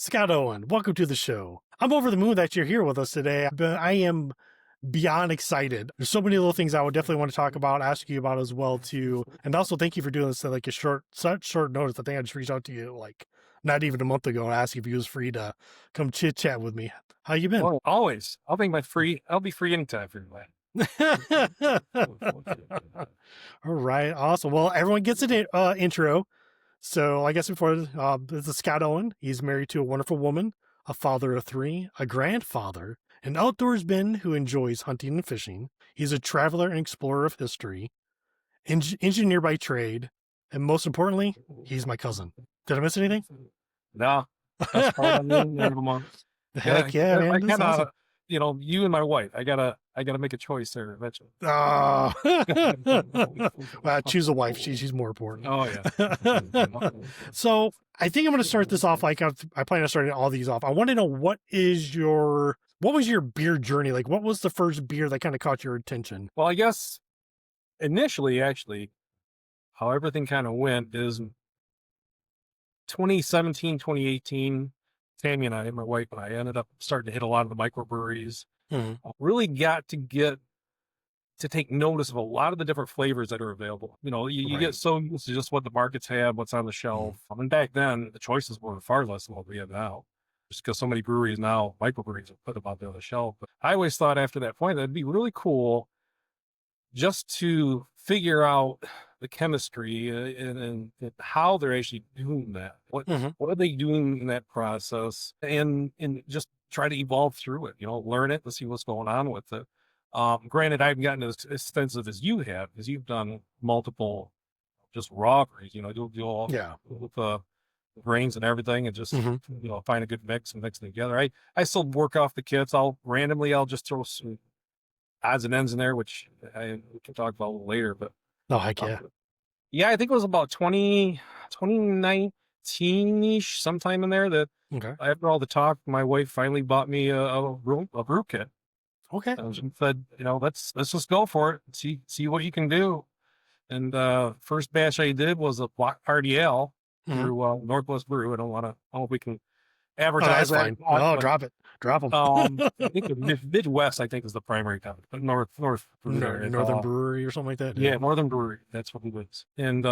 Scott Owen, welcome to the show. I'm over the moon that you're here with us today. I am beyond excited. There's so many little things I would definitely want to talk about, ask you about as well too. And also thank you for doing this at like such short notice. I think I just reached out to you like not even a month ago and asked if you was free to come chit chat with me. How you been? Oh, always. I'll be free anytime for you. All right, awesome. Well, everyone gets an intro. So like I said before, this is Scott Owen. He's married to a wonderful woman, a father of 3, a grandfather, an outdoorsman who enjoys hunting and fishing. He's a traveler and explorer of history, engineer by trade, and most importantly, he's my cousin. Did I miss anything? No. That's part of the Heck yeah, man. I That's gotta, awesome. you and my wife. I gotta make a choice there eventually. Oh. Well, choose a wife. She's more important. Oh yeah. So I think I'm going to start this off like I plan on starting all these off. I want to know what was your beer journey like? What was the first beer that kind of caught your attention? Well, I guess initially, actually, how everything kind of went is 2017, 2018. Tammy and I, my wife and I, ended up starting to hit a lot of the microbreweries. Really got to take notice of a lot of the different flavors that are available. You Right. get so used to just what the markets have, what's on the shelf. And back then, the choices were far less than what we have now. Just because so many breweries now, microbreweries, have put them out there on the shelf. But I always thought after that point, that'd be really cool just to figure out the chemistry and how they're actually doing that. What are they doing in that process? And just try to evolve through it, learn it and see what's going on with it. Granted, I haven't gotten as extensive as you have, because you've done multiple just raw brews, do all with the grains and everything and just, find a good mix and mix them together. I still work off the kits. I'll just throw some odds and ends in there, which we can talk about a little later, but. Oh, heck yeah. Yeah, I think it was about 2019-ish, sometime in there that after all the talk, my wife finally bought me a brew kit. Okay. And said, let's just go for it. See what you can do. And first batch I did was a Block Party Ale through Northwest Brew. I don't know if we can advertise that. Fine. Oh, drop them. I think the Midwest, is the primary company, but Northern Brewery or something like that. Yeah, Northern Brewery. That's what it was. And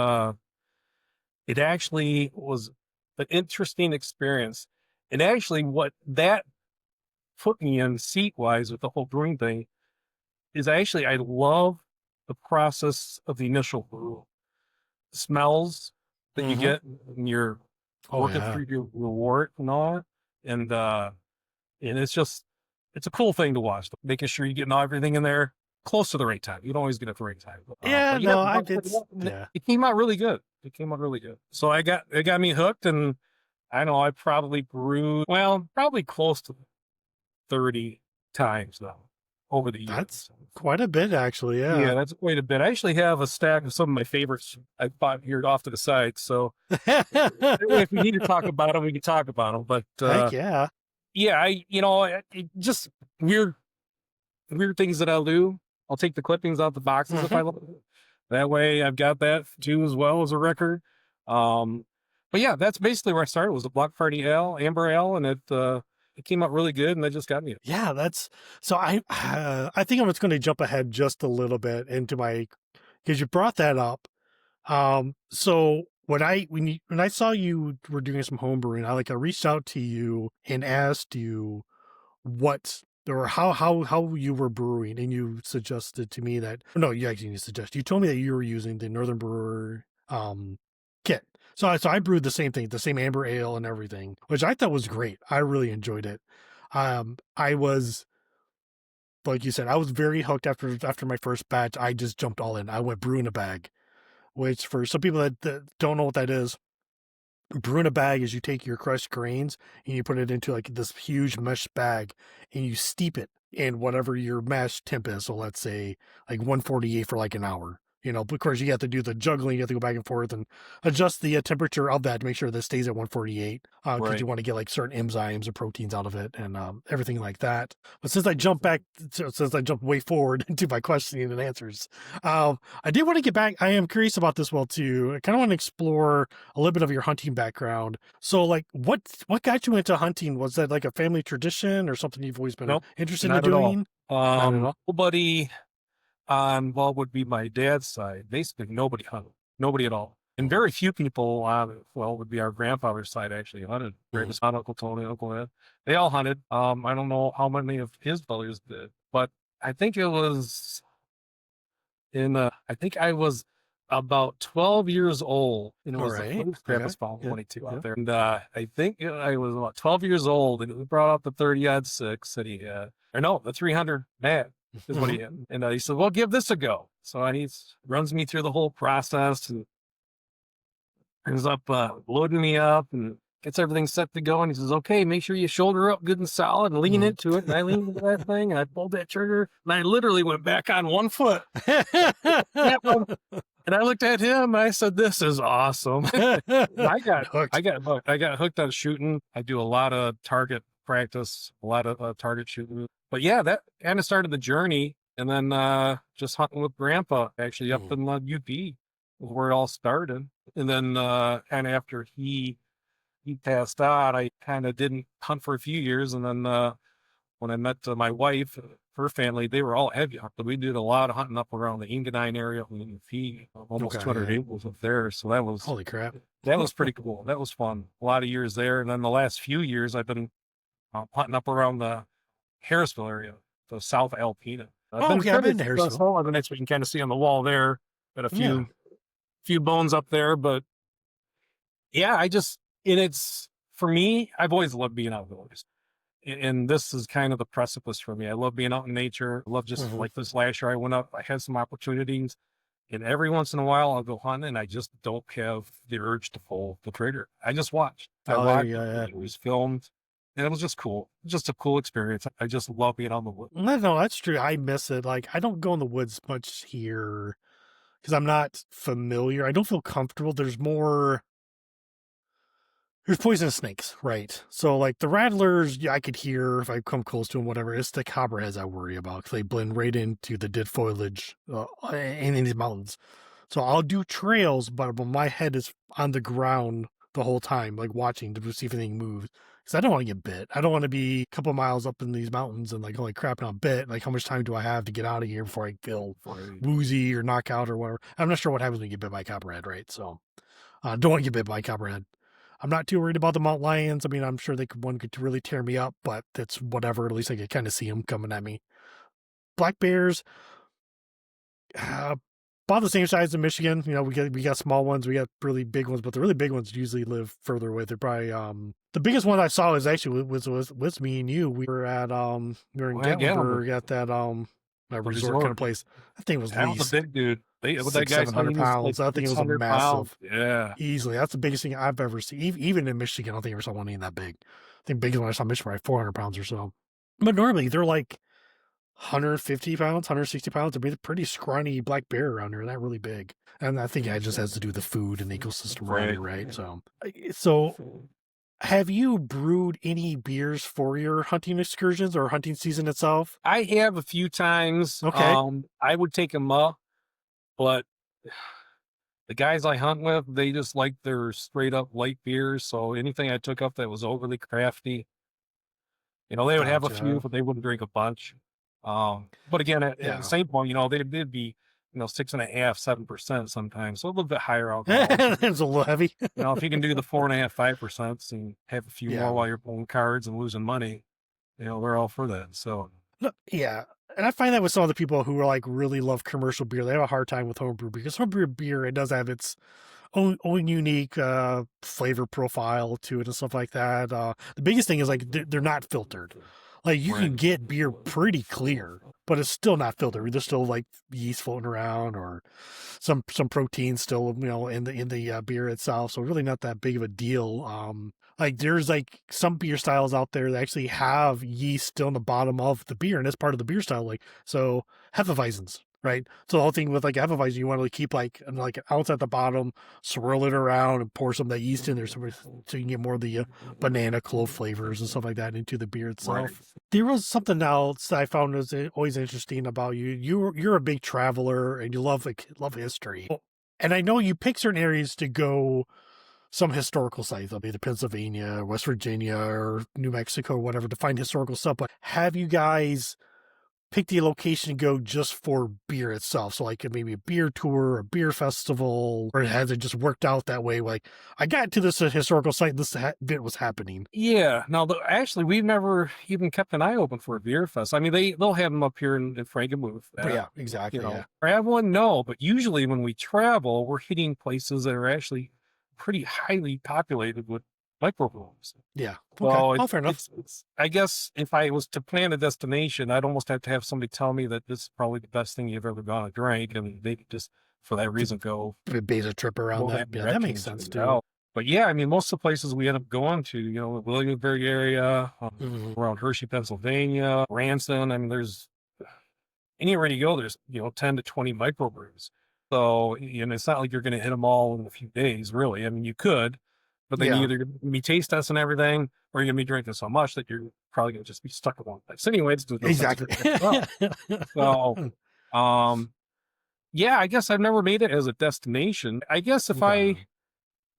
it actually was an interesting experience. And actually what that put me in seat-wise with the whole brewing thing is I love the process of the initial brew. The smells that you get when you're working through your wort and all. And it's a cool thing to watch, making sure you're getting everything in there close to the right time. You don't always get it at the right time. It came out really good. So it got me hooked, and I know I probably brewed, probably close to 30 times though over the years. That's quite a bit, actually. Yeah, that's quite a bit. I actually have a stack of some of my favorites I bought here off to the side. So if we need to talk about them, we can talk about them. But heck yeah. Yeah, just weird things that I'll do. I'll take the clippings out the boxes if I love it. That way I've got that too, as well as a record. But yeah, that's basically where I started. It was a Block Party Ale, Amber Ale, and it came out really good, and that just got me. Yeah, so I think I'm just going to jump ahead just a little bit because you brought that up. So when I saw you were doing some homebrewing, I reached out to you and asked you how you were brewing, and you suggested to me that you told me that you were using the Northern Brewer kit. So I brewed the same thing, the same amber ale and everything, which I thought was great. I really enjoyed it. I was, like you said, I was very hooked after my first batch. I just jumped all in. I went brew in a bag, which for some people that don't know what that is, brew in a bag is you take your crushed grains and you put it into this huge mesh bag and you steep it in whatever your mash temp is. So let's say 148 for an hour. You know, of course, you have to do the juggling. You have to go back and forth and adjust the temperature of that to make sure that stays at 148 because Right. you want to get like certain enzymes and proteins out of it and everything like that. But since I jumped back, since I jumped way forward into my questioning and answers, I did want to get back. I am curious about this well too. I kind of want to explore a little bit of your hunting background. So, like, what got you into hunting? Was that like a family tradition or something you've always been Nope, interested in not at all. doing? Not at all. Nobody on what would be my dad's side, basically nobody hunted, nobody at all. And very few people on, well, would be our grandfather's side actually hunted. Greatest aunt, Uncle Tony, Uncle Ed, they all hunted. I don't know how many of his brothers did, but I think it was I think I was about 12 years old, and it All was the right. first Okay. Grandpa's Fall Yeah. 22 out Yeah. there. And I think I was about 12 years old, and we brought out the 30-06 that he had, or no, the 300 Matt is what he had. And he said, well, give this a go. So he runs me through the whole process and ends up loading me up and gets everything set to go. And he says, okay, make sure you shoulder up good and solid and lean into it. And I leaned into that thing and I pulled that trigger and I literally went back on one foot. And I looked at him and I said, this is awesome. I got Hooked. hooked. I got hooked on shooting. I do a lot of target practice, a lot of target shooting. But yeah, that kind of started the journey. And then just hunting with Grandpa, actually up in UP was where it all started. And then kind of after he passed out, I kind of didn't hunt for a few years. And then when I met my wife, her family, they were all heavy hunters. We did a lot of hunting up around the Engadine area, in the almost Okay, 200 yeah. acres up there. So that was Holy crap. that was pretty cool. That was fun. A lot of years there. And then the last few years, I've been hunting up around the Harrisville area, the South Alpena. Oh, okay, I've been to Harrisville. The next we can kind of see on the wall there. Got a few bones up there, but yeah, it's for me, I've always loved being outdoors. And this is kind of the precipice for me. I love being out in nature. I love just like this last year, I went up, I had some opportunities, and every once in a while I'll go hunting and I just don't have the urge to pull the trigger. I just watched. I watched. It was filmed. And it was just cool. Just a cool experience. I just love being on the woods. No, that's true. I miss it. Like, I don't go in the woods much here because I'm not familiar. I don't feel comfortable. There's poisonous snakes, right? So, like, the rattlers, I could hear if I come close to them, whatever. It's the copperheads I worry about because they blend right into the dead foliage in these mountains. So I'll do trails, but my head is on the ground the whole time, like watching to see if anything moves. Because I don't want to get bit. I don't want to be a couple miles up in these mountains and like, holy crap, not bit. Like, how much time do I have to get out of here before I feel woozy or knock out or whatever? I'm not sure what happens when you get bit by a copperhead, right? So don't want to get bit by a copperhead. I'm not too worried about the mountain lions. I mean, I'm sure one could really tear me up, but that's whatever. At least I could kind of see them coming at me. Black bears, about the same size in Michigan. You know, we got small ones, we got really big ones, but the really big ones usually live further away. They're probably the biggest one I saw is actually was me and you. We were at we were in Gatlinburg at that resort kind of place. That thing was a big dude. That 700 pounds. I think it was a massive. Yeah, easily. That's the biggest thing I've ever seen. Even in Michigan, I don't think I ever saw one even that big. I think biggest one I saw in Michigan was 400 pounds or so. But normally they're like 150 pounds, 160 pounds. I mean, a pretty scrawny black bear around here. Not really big. And I think it just has to do with the food and the ecosystem around here, right? So have you brewed any beers for your hunting excursions or hunting season itself? I have a few times. Okay. I would take them up, but the guys I hunt with, they just like their straight up light beers. So anything I took up that was overly crafty, they would have a few, but they wouldn't drink a bunch. But again, at the same point, they'd be, 6.5%, 7% sometimes. So a little bit higher alcohol. It's a little heavy. If you can do the 4.5%, 5% and have a few more while you're pulling cards and losing money, we're all for that. So, yeah. And I find that with some of the people who are like really love commercial beer, they have a hard time with homebrew because homebrew beer, it does have its own unique flavor profile to it and stuff like that. The biggest thing is like they're not filtered. Like you can get beer pretty clear, but it's still not filtered. There's still like yeast floating around or some protein still, in the beer itself. So really not that big of a deal. Like there's like some beer styles out there that actually have yeast still in the bottom of the beer, and that's part of the beer style. Like so, Hefeweizens, right? So the whole thing with like Hefeweizen, you want to keep like an ounce at the bottom, swirl it around, and pour some of that yeast in there, so you can get more of the banana clove flavors and stuff like that into the beer Right. itself. There was something else that I found was always interesting about you. You're a big traveler and you love history, and I know you pick certain areas to go. Some historical sites, that'll be the Pennsylvania, West Virginia, or New Mexico, or whatever, to find historical stuff. But have you guys picked a location to go just for beer itself? So like maybe a beer tour, a beer festival, or has it just worked out that way? Like I got to this historical site, this bit was happening. Yeah. Now, actually, we've never even kept an eye open for a beer fest. I mean, they'll have them up here in Frankenmuth. But yeah, exactly. Yeah. Grab one, no. But usually when we travel, we're hitting places that are actually pretty highly populated with microbrews. Yeah. Okay. So Fair enough. I guess if I was to plan a destination, I'd almost have to have somebody tell me that this is probably the best thing you've ever gone to drink, and they could just for that reason go Base a trip around that. Yeah, that makes sense too. But yeah, I mean, most of the places we end up going to, the Williamsburg area, around Hershey, Pennsylvania, Ranson. I mean, there's anywhere you go, there's 10 to 20 microbrews. So it's not like you're going to hit them all in a few days, really. I mean, you could, but then you either going to be taste testing everything, or you're going to be drinking so much that you're probably going to just be stuck at one place. Anyway, it's exactly. So, yeah, I guess I've never made it as a destination. I guess if I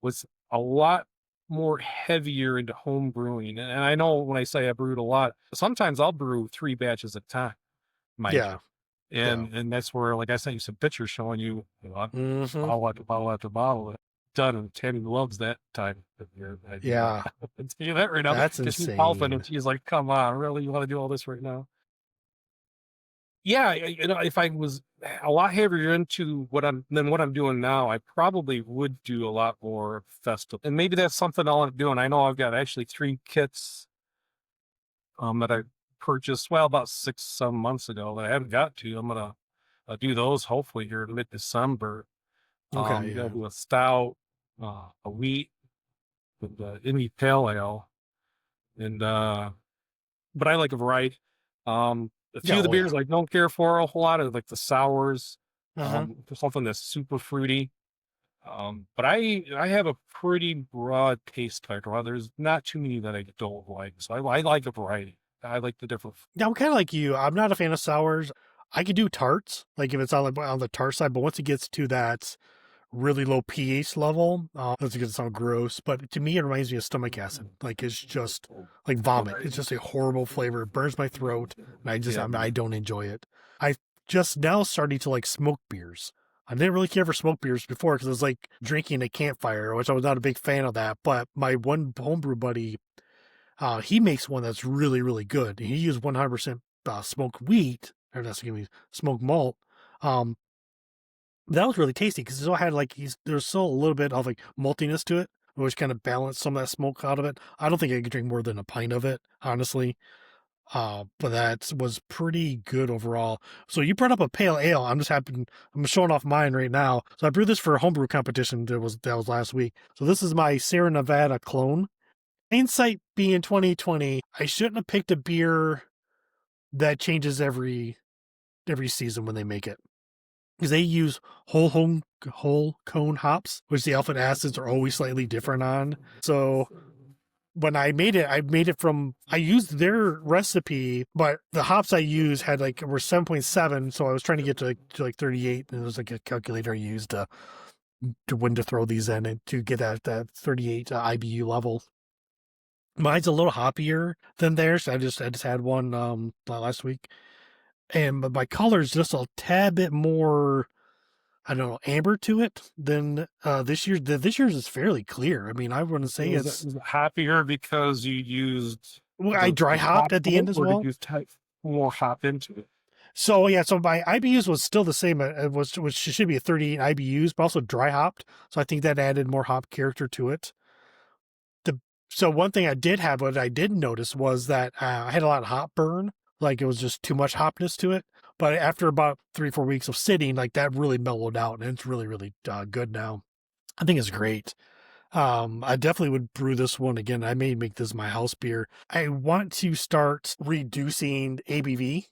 was a lot more heavier into home brewing, and I know when I say I brewed a lot, sometimes I'll brew 3 batches at a time. And that's where, like I sent you some pictures showing you, bottle after bottle after bottle done, and Tammy loves that type of beer. Yeah. I'll tell you that right now. That's insane. She's helping, and she's like, come on, really? You want to do all this right now? Yeah, if I was a lot heavier into what I'm doing now, I probably would do a lot more festival. And maybe that's something I'll end up doing. I know I've got actually 3 kits that I purchased, about 6-7 months ago that I haven't got to. I'm gonna do those hopefully here in mid-December. Okay. Gonna do a stout, a wheat, with the Indy Pale Ale, and but I like a variety. A few of the beers I don't care for a whole lot of, like the sours, for something that's super fruity. But I have a pretty broad taste spectrum. There's not too many that I don't like, so I like a variety. I like the different. Yeah, I'm kind of like you. I'm not a fan of sours. I could do tarts, like if it's on the tart side, but once it gets to that really low pH level, that's going to sound gross, but to me, it reminds me of stomach acid. Like it's just like vomit. It's just a horrible flavor. It burns my throat, and I don't enjoy it. I just now starting to like smoke beers. I didn't really care for smoke beers before because it was like drinking a campfire, which I was not a big fan of that. But my one homebrew buddy, he makes one that's really, really good. He used 100% smoked wheat, or that's excuse me, smoked malt. That was really tasty because it still had like there's still a little bit of like maltiness to it, which kind of balanced some of that smoke out of it. I don't think I could drink more than a pint of it, honestly. But that was pretty good overall. So you brought up a pale ale. I'm showing off mine right now. So I brewed this for a homebrew competition that was last week. So this is my Sierra Nevada clone. Hindsight being 2020, I shouldn't have picked a beer that changes every season when they make it. Because they use whole cone hops, which the alpha acids are always slightly different on. So when I made it I used their recipe, but the hops I used were 7.7. So I was trying to get to like 38, and it was like a calculator I used to when to throw these in and to get that 38 IBU level. Mine's a little hoppier than theirs. I just had one last week, but my color is just a tad bit more, I don't know, amber to it than this year's. This year's is fairly clear. I mean, I wouldn't say is it happier because you used. Well, I dry hopped at the end as well. Or did you type more hop into it? So yeah, so my IBUs was still the same. Which should be a 38 IBUs, but also dry hopped. So I think that added more hop character to it. So one thing I did have, what I didn't notice, was that I had a lot of hop burn. Like it was just too much hopness to it. But after about 3-4 weeks of sitting, like that really mellowed out, and it's really, really good now. I think it's great. I definitely would brew this one again. I may make this my house beer. I want to start reducing ABV.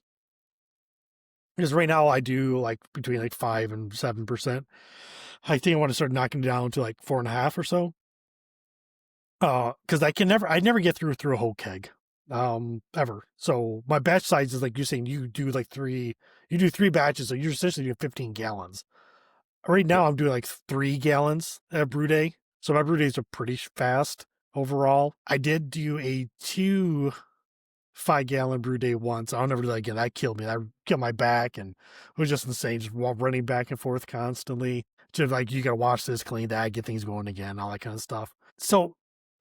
Because right now I do like between like 5 and 7%. I think I want to start knocking it down to like 4.5 or so. Because I never get through a whole keg, ever. So my batch size is like you're saying you do three batches, so you're essentially doing 15 gallons. Right now I'm doing like 3 gallons at brew day, so my brew days are pretty fast overall. I did do a 2 5 gallon brew day once. I'll never do that again. That killed me. That killed my back and it was just insane. Just running back and forth constantly. Just like you gotta wash this, clean that, get things going again, all that kind of stuff. So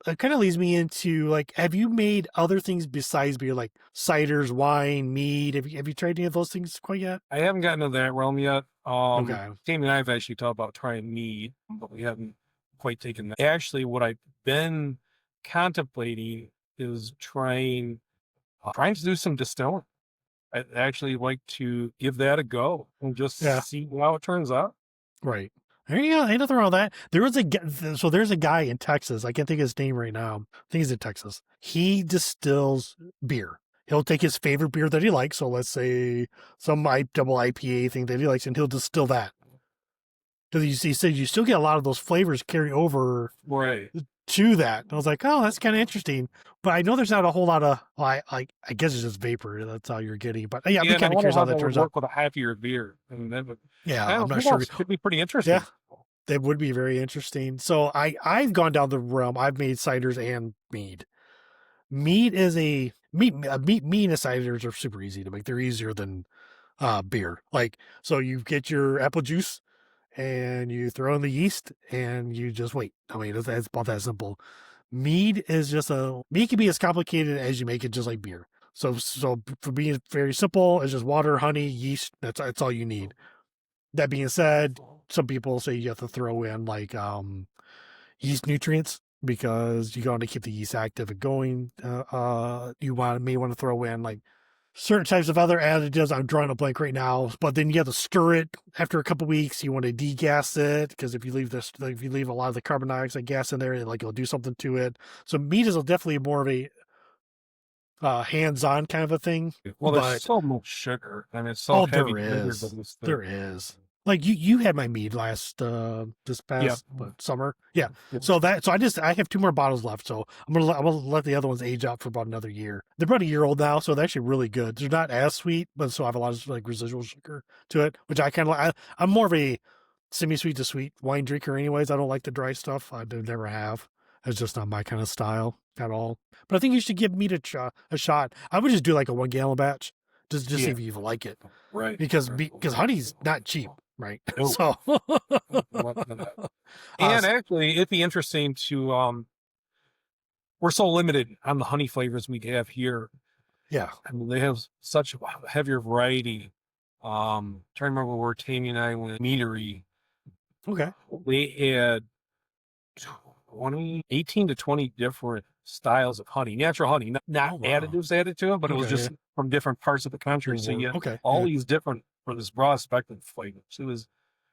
it kind of leads me into like, have you made other things besides beer, like ciders, wine, mead? Have you tried any of those things quite yet? I haven't gotten to that realm yet. Okay. Tammy and I have actually talked about trying mead, but we haven't quite taken that. Actually, what I've been contemplating is trying to do some distilling. I'd actually like to give that a go and just Yeah. see how it turns out. Right. There you go. Ain't nothing wrong with that. There's a guy in Texas. I can't think of his name right now. I think he's in Texas. He distills beer. He'll take his favorite beer that he likes. So let's say some double IPA thing that he likes, and he'll distill that. Because he said you still get a lot of those flavors carry over Right. to that. And I was like, oh, that's kind of interesting. But I know there's not a whole lot of, I guess it's just vapor. That's all you're getting. But yeah, I'd be And I kind of wonder curious how how that that would turns out. work with a half-year beer. And that would, Yeah, I I'm don't know, not who sure. knows? Could be pretty interesting. Yeah. That would be very interesting. So I've gone down the realm. I've made ciders and mead. Mead is mead and ciders are super easy to make. They're easier than beer. Like, so you get your apple juice and you throw in the yeast and you just wait. I mean, it's about that simple. Mead can be as complicated as you make it, just like beer. So for being very simple, it's just water, honey, yeast. That's all you need. That being said, some people say you have to throw in like yeast nutrients because you want to keep the yeast active and going. May want to throw in like certain types of other additives. I'm drawing a blank right now, but then you have to stir it after a couple weeks. You want to degas it because if you leave a lot of the carbon dioxide gas in there, it'll do something to it. So meat is definitely more of a hands-on kind of a thing. Well, there's But so much sugar. I mean, it's so heavy. there is. Like you had my mead last this past summer. Yeah. So I have 2 more bottles left. So I'm gonna let the other ones age out for about another year. They're about a year old now, so they're actually really good. They're not as sweet, but still have a lot of like residual sugar to it, which I kind of like. I'm more of a semi-sweet to sweet wine drinker, anyways. I don't like the dry stuff. I never have. It's just not my kind of style at all. But I think you should give meat a shot. I would just do like a 1 gallon batch, just see if you even like it. Right. Because honey's not cheap. Right. Nope. So, and actually, it'd be interesting to we're so limited on the honey flavors we have here. Yeah, I mean, they have such a heavier variety. Trying to remember where Tammy and I went meadery. Okay. They had 18 to 20 different styles of honey, natural honey, not additives added to it, but it was just from different parts of the country. So you had all these different for this broad spectrum of flavors. It was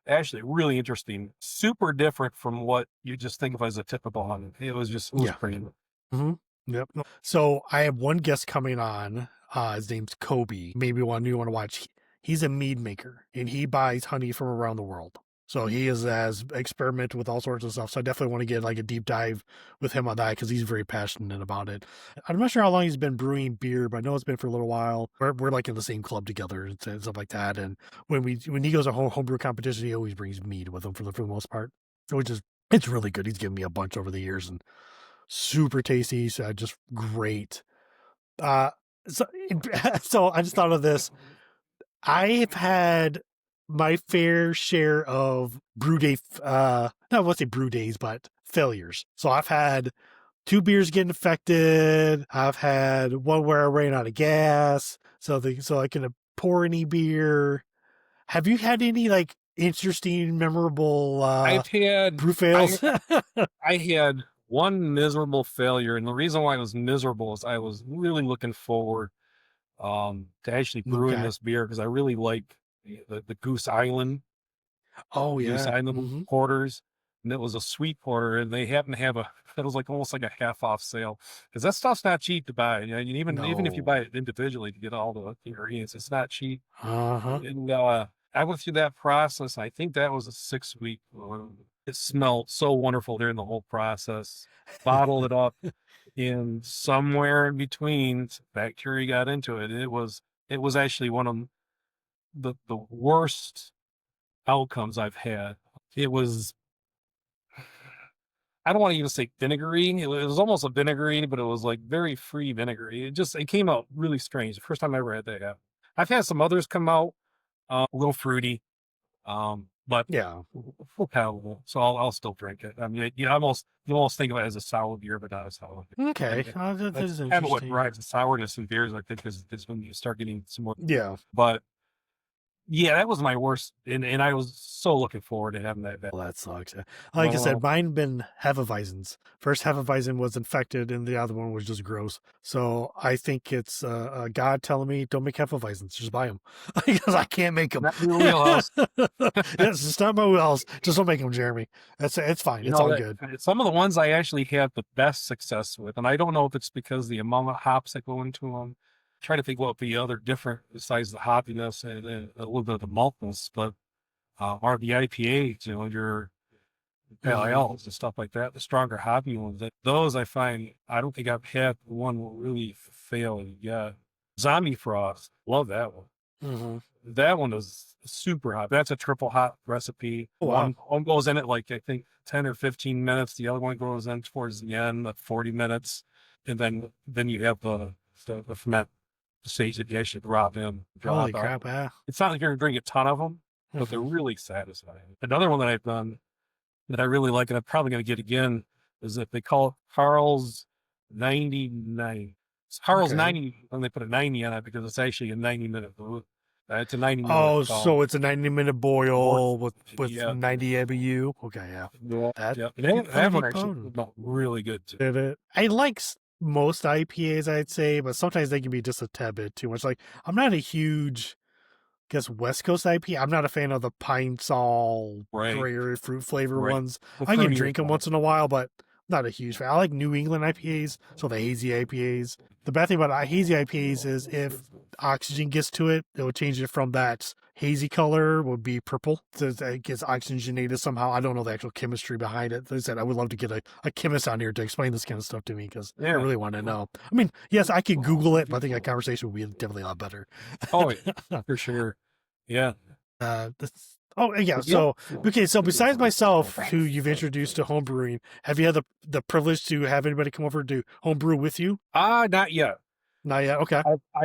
actually really interesting, super different from what you just think of as a typical honey. It was pretty. Mm-hmm. Yep. So I have one guest coming on. His name's Kobe. Maybe you want to watch. He's a mead maker and he buys honey from around the world. So he has experimented with all sorts of stuff. So I definitely want to get like a deep dive with him on that because he's very passionate about it. I'm not sure how long he's been brewing beer, but I know it's been for a little while. We're like in the same club together and stuff like that. And when he goes to homebrew competition, he always brings mead with him for the most part, it's really good. He's given me a bunch over the years and super tasty. So just great. So I just thought of this. I've had my fair share of brew day, not let's say brew days, but failures. So I've had 2 beers getting affected. I've had one where I ran out of gas. So I couldn't pour any beer. Have you had any like interesting, memorable I've had brew fails? I had one miserable failure, and the reason why it was miserable is I was really looking forward to actually brewing this beer because I really like the Goose Island. Oh yeah, Goose Island porters. and it was a sweet porter, and they happened to have it was like almost like a half off sale, because that stuff's not cheap to buy. You know, even if you buy No. it individually to get all the ingredients, it's not cheap. Uh-huh. And I went through that process. I think that was a 6 week one. It smelled so wonderful during the whole process. Bottled it up, and somewhere in between, bacteria got into it. It was actually one of the worst outcomes I've had. It was, I don't want to even say vinegary. It was almost a vinegary, but it was like very free vinegary. It came out really strange. The first time I ever had that happen. I've had some others come out a little fruity, but Yeah. full palatable. So I'll still drink it. I mean, you almost think of it as a sour beer, but not a sour beer. Okay. That That's is kind of what interesting. drives the sourness in beers, I think, is when you start getting some more. Yeah. But yeah, that was my worst, and I was so looking forward to having that back. Well, that sucks. Like I said, mine been Hefeweizens. First Hefeweizen was infected, and the other one was just gross. So I think it's God telling me, don't make Hefeweizens, just buy them because I can't make them. Not your wheelhouse. Yes, it's not my wheelhouse. Just don't make them, Jeremy. It's fine. It's all good. Some of the ones I actually have the best success with, and I don't know if it's because the amount of hops that go into them. Try to think what would be other different besides the hoppiness and a little bit of the maltness, but are the IPAs, your pale ales and stuff like that, the stronger hoppy ones. Those I find, I don't think I've had one will really fail yet. Zombie Frost, love that one. Mm-hmm. That one is super hot. That's a triple hot recipe. Oh, wow. One goes in at like, I think 10 or 15 minutes. The other one goes in towards the end at 40 minutes. And then you have the ferment stage that you actually drop in. Holy crap, yeah. It's not like you're going to drink a ton of them, but they're really satisfying. Another one that I've done that I really like, and I'm probably going to get again, is that they call it Harl's 99. It's Harl's 90, and they put a 90 on it because it's actually a 90-minute brew. It's a 90-minute. Oh, so it's a 90-minute boil with yeah. 90 ABU. Okay, yeah. That one actually smelled really good too. Did it? I like most IPAs, I'd say, but sometimes they can be just a tad bit too much. Like, I'm not a huge, West Coast IPA. I'm not a fan of the Pine Sol, grayer fruit flavor ones. I can drink them once in a while, but not a huge fan. I like New England IPAs, so the hazy IPAs. The bad thing about hazy IPAs is if oxygen gets to it, it will change it from that hazy color would be purple. So it gets oxygenated somehow. I don't know the actual chemistry behind it. Like I said, I would love to get a chemist on here to explain this kind of stuff to me because I really want to know. I mean, yes, I could Google it, but I think a conversation would be definitely a lot better. Oh, for sure. Yeah. So, okay. So besides myself, who you've introduced to homebrewing, have you had the privilege to have anybody come over to homebrew with you? Not yet. Not yet. Okay.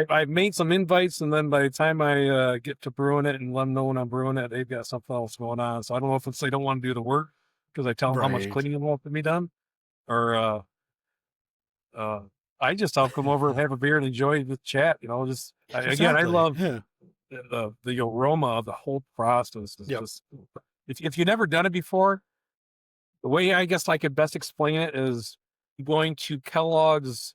I've made some invites, and then by the time I get to brewing it and let them know when I'm brewing it, they've got something else going on. So I don't know if it's they don't want to do the work because I tell them how much cleaning will have to be done, or I just tell them come over and have a beer and enjoy the chat. Again, I love the aroma of the whole process. Is just, if you've never done it before, the way I guess I could best explain it is going to Kellogg's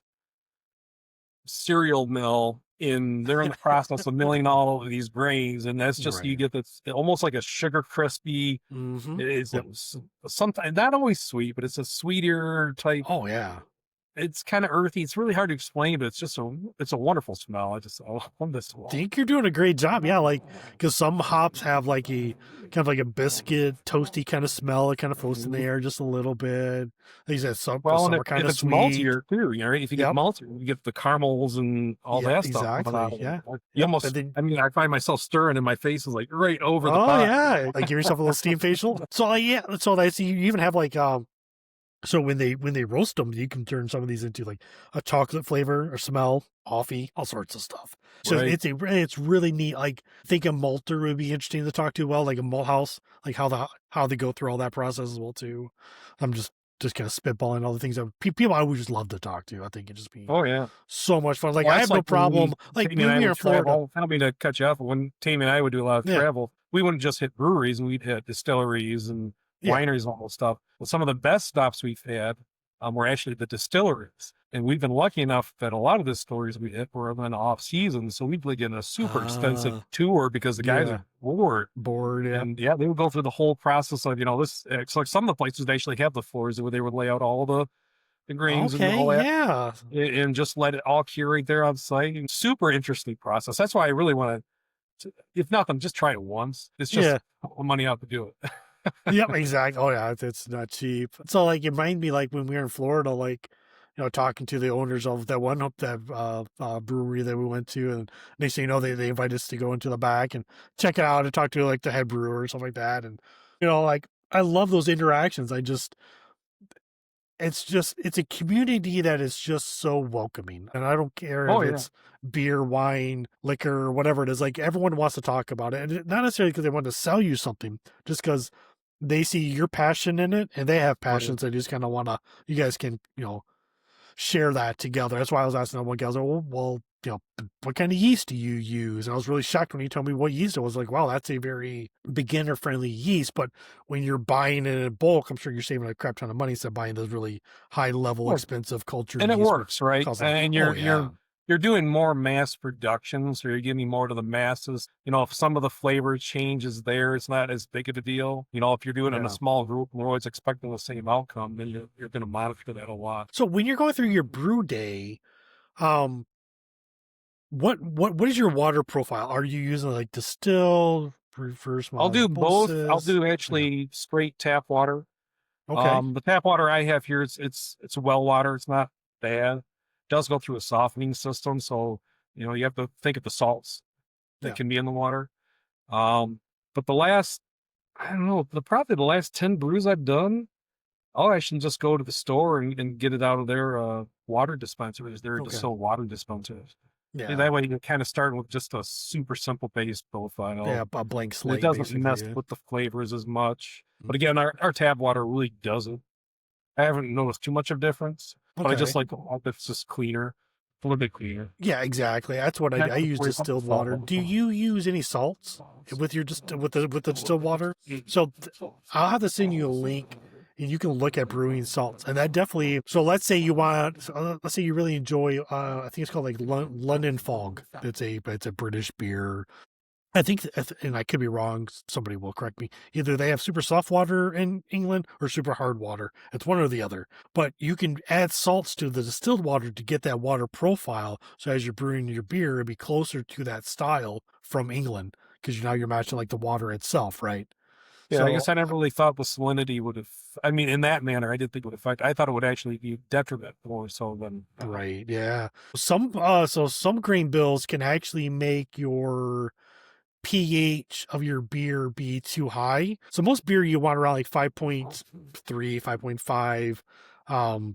cereal mill they're in the process of milling all of these grains, and that's just you get this almost like a sugar crispy. It's sometimes not always sweet, but it's a sweeter type. Oh yeah. It's kind of earthy. It's really hard to explain, but it's a wonderful smell. I love this one. I think you're doing a great job. Yeah, because some hops have like a kind of like a biscuit, toasty kind of smell. It kind of floats in the air just a little bit. Like you said, some are kind of sweet. Maltier too, if you get maltier, you get the caramels and all that stuff. Exactly. Yeah. You almost. I find myself stirring, and my face is like right over the pot. Oh yeah, like give yourself a little steam facial. So I see you even have like So when they roast them, you can turn some of these into like a chocolate flavor or smell, coffee, all sorts of stuff. So it's really neat. Like I think a malter would be interesting to talk to. Well, like a malt house, like how they go through all that process as well too. I'm just kind of spitballing all the things that people I would just love to talk to. I think it'd just be so much fun. Like I have no problem. Like moving here in Florida. I don't mean to cut you off, but when Tammy and I would do a lot of travel, we wouldn't just hit breweries, and we'd hit distilleries and wineries and all that stuff. Well, some of the best stops we've had were actually the distilleries. And we've been lucky enough that a lot of the stores we hit were in off season. So we'd be getting a super extensive tour because the guys Yeah. are bored. Bored, yeah. And yeah, they would go through the whole process of, this. It's like some of the places they actually have the floors where they would lay out all the grains and Okay, all that yeah. and just let it all curate there on site. And super interesting process. That's why I really want to, if nothing, just try it once. It's just Yeah. money out to do it. Yep, exactly. Oh yeah, it's not cheap. So like it reminded me like when we were in Florida, like talking to the owners of that one brewery that we went to, and they say they invite us to go into the back and check it out and talk to like the head brewer or something like that, and like I love those interactions. It's a community that is just so welcoming, and I don't care Oh if yeah. it's beer, wine, liquor, whatever it is. Like everyone wants to talk about it, and not necessarily because they want to sell you something, just because they see your passion in it, and they have Right. passions. They just kind of want to. You guys can share that together. That's why I was asking that one guy. I was like, well, what kind of yeast do you use? And I was really shocked when he told me what yeast it was. Like, wow, that's a very beginner friendly yeast. But when you're buying it in bulk, I'm sure you're saving a crap ton of money instead of buying those really high level, Well, expensive cultured and it yeast, which works, right? costs And oh you're yeah, you're doing more mass production, so you're getting more to the masses. If some of the flavor changes there, it's not as big of a deal. If you're doing it in a yeah. small group, we're always expecting the same outcome, then you're going to monitor that a lot. So when you're going through your brew day, um, what is your water profile? Are you using like distilled, reverse I'll do both. I'll osmosis? do Yeah. actually straight tap water. Okay. The tap water I have here, it's well water. It's not bad. It does go through a softening system, so you have to think of the salts that Yeah. can be in the water. But I don't know, probably the last 10 brews I've done, I'll actually just go to the store and get it out of their water dispensers. They're Okay. distilled water dispensers. And Yeah. that way you kind of start with just a super simple base Yeah. profile. A blank And it slate, doesn't basically. mess Yeah. with the flavors as much. Mm. But again, our tap water really doesn't. I haven't noticed too much of difference, but I just Okay. like it's just cleaner, a little bit cleaner. Yeah, exactly. That's what I do. I use Worry about the distilled water. Do salt. you use any salts with your with the distilled water? So I'll have to send you a link, and you can look at brewing salts. And that definitely. So let's say you want. Let's say you really enjoy. I think it's called like London Fog. It's a British beer. I think, and I could be wrong. Somebody will correct me. Either they have super soft water in England or super hard water. It's one or the other. But you can add salts to the distilled water to get that water profile. So as you're brewing your beer, it'd be closer to that style from England because now you're matching like the water itself, right? Yeah, I So guess I never really thought the salinity would have. I mean, in that manner, I didn't think it would affect. I thought it would actually be detriment more so than. right, yeah. Some grain bills can actually make your pH of your beer be too high. So most beer you want around like 5.3, 5.5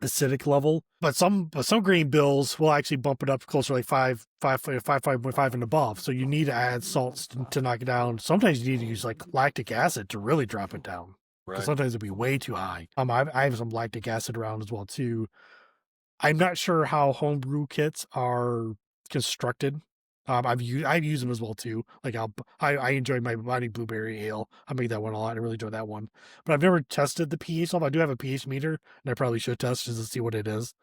acidic level. But some grain bills will actually bump it up closer to like 5.5 and above. So you need to add salts to knock it down. Sometimes you need to use like lactic acid to really drop it down. Because sometimes it'll be way too high. I have some lactic acid around as well too. I'm not sure how homebrew kits are constructed. I've used them as well too. Like I enjoy my Mighty Blueberry Ale. I make that one a lot. I really enjoy that one. But I've never tested the pH level. I do have a pH meter, and I probably should test just to see what it is.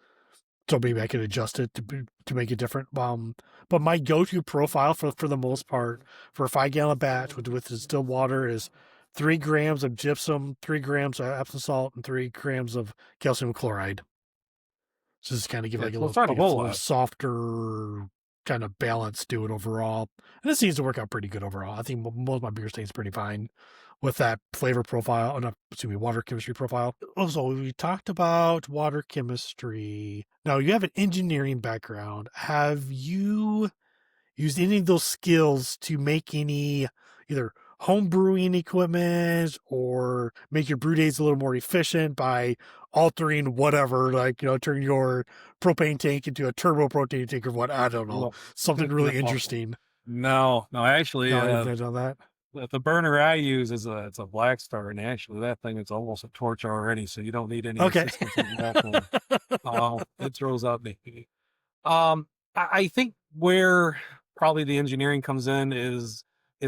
So maybe I could adjust it to make it different. But my go-to profile for the most part for a 5 gallon batch with distilled water is 3 grams of gypsum, 3 grams of Epsom salt, and 3 grams of calcium chloride. So just kind of give Yeah, like a so it's not a whole little lot. softer kind of balance to it overall. And it seems to work out pretty good overall. I think most of my beer stays pretty fine with that flavor profile. Not, excuse me, water chemistry profile. Also, we talked about water chemistry. Now you have an engineering background. Have you used any of those skills to make any either home brewing equipment or make your brew days a little more efficient by altering whatever, like, turn your propane tank into a turbo propane tank or what? I don't know. Well, Something really no, interesting. no, actually, No, you've done that. the burner I use it's a Black Star, and actually that thing is almost a torch already, so you don't need any Okay. assistance in that one. It throws out the. I think where probably the engineering comes in is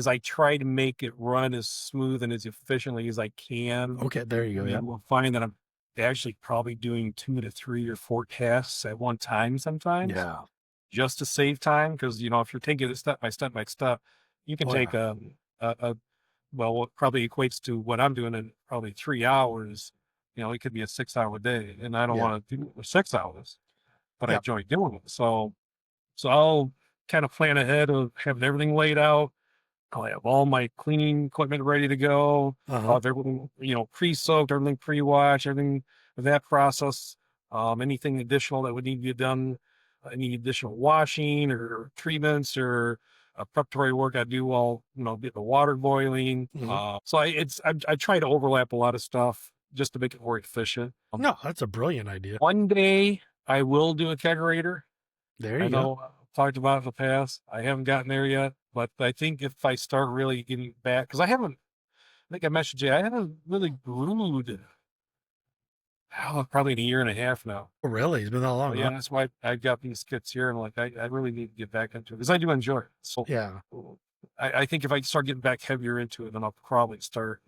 I try to make it run as smooth and as efficiently as I can. Okay, there you go. And Yeah. then we'll find that actually probably doing 2 to 3 or 4 casts at one time sometimes, Yeah. just to save time. Because, you know, if you're taking it step by step by step, you can Oh yeah. take a well, what probably equates to what I'm doing in probably 3 hours. You know, it could be a 6-hour day, and I don't Yeah. want to do it for 6 hours, but I Yep. enjoy doing it. So I'll kind of plan ahead of having everything laid out. I'll have all my cleaning equipment ready to go. I'll Uh-huh. have everything, you know, pre-soaked, everything pre-washed, everything of that process. Anything additional that would need to be done, any additional washing or treatments or preparatory work I do while, you know, get the water boiling. Hmm. I try to overlap a lot of stuff just to make it more efficient. No, that's a brilliant idea. One day I will do a kegerator. There I you go. know I've talked about it in the past. I haven't gotten there yet, but I think if I start really getting back, because I think I mentioned Jay, I haven't really brewed probably in a year and a half now. Oh, really? It's been that long, But huh? yeah, that's why I got these kits here, and like I really need to get back into it because I do enjoy it. So Yeah. I think if I start getting back heavier into it, then I'll probably start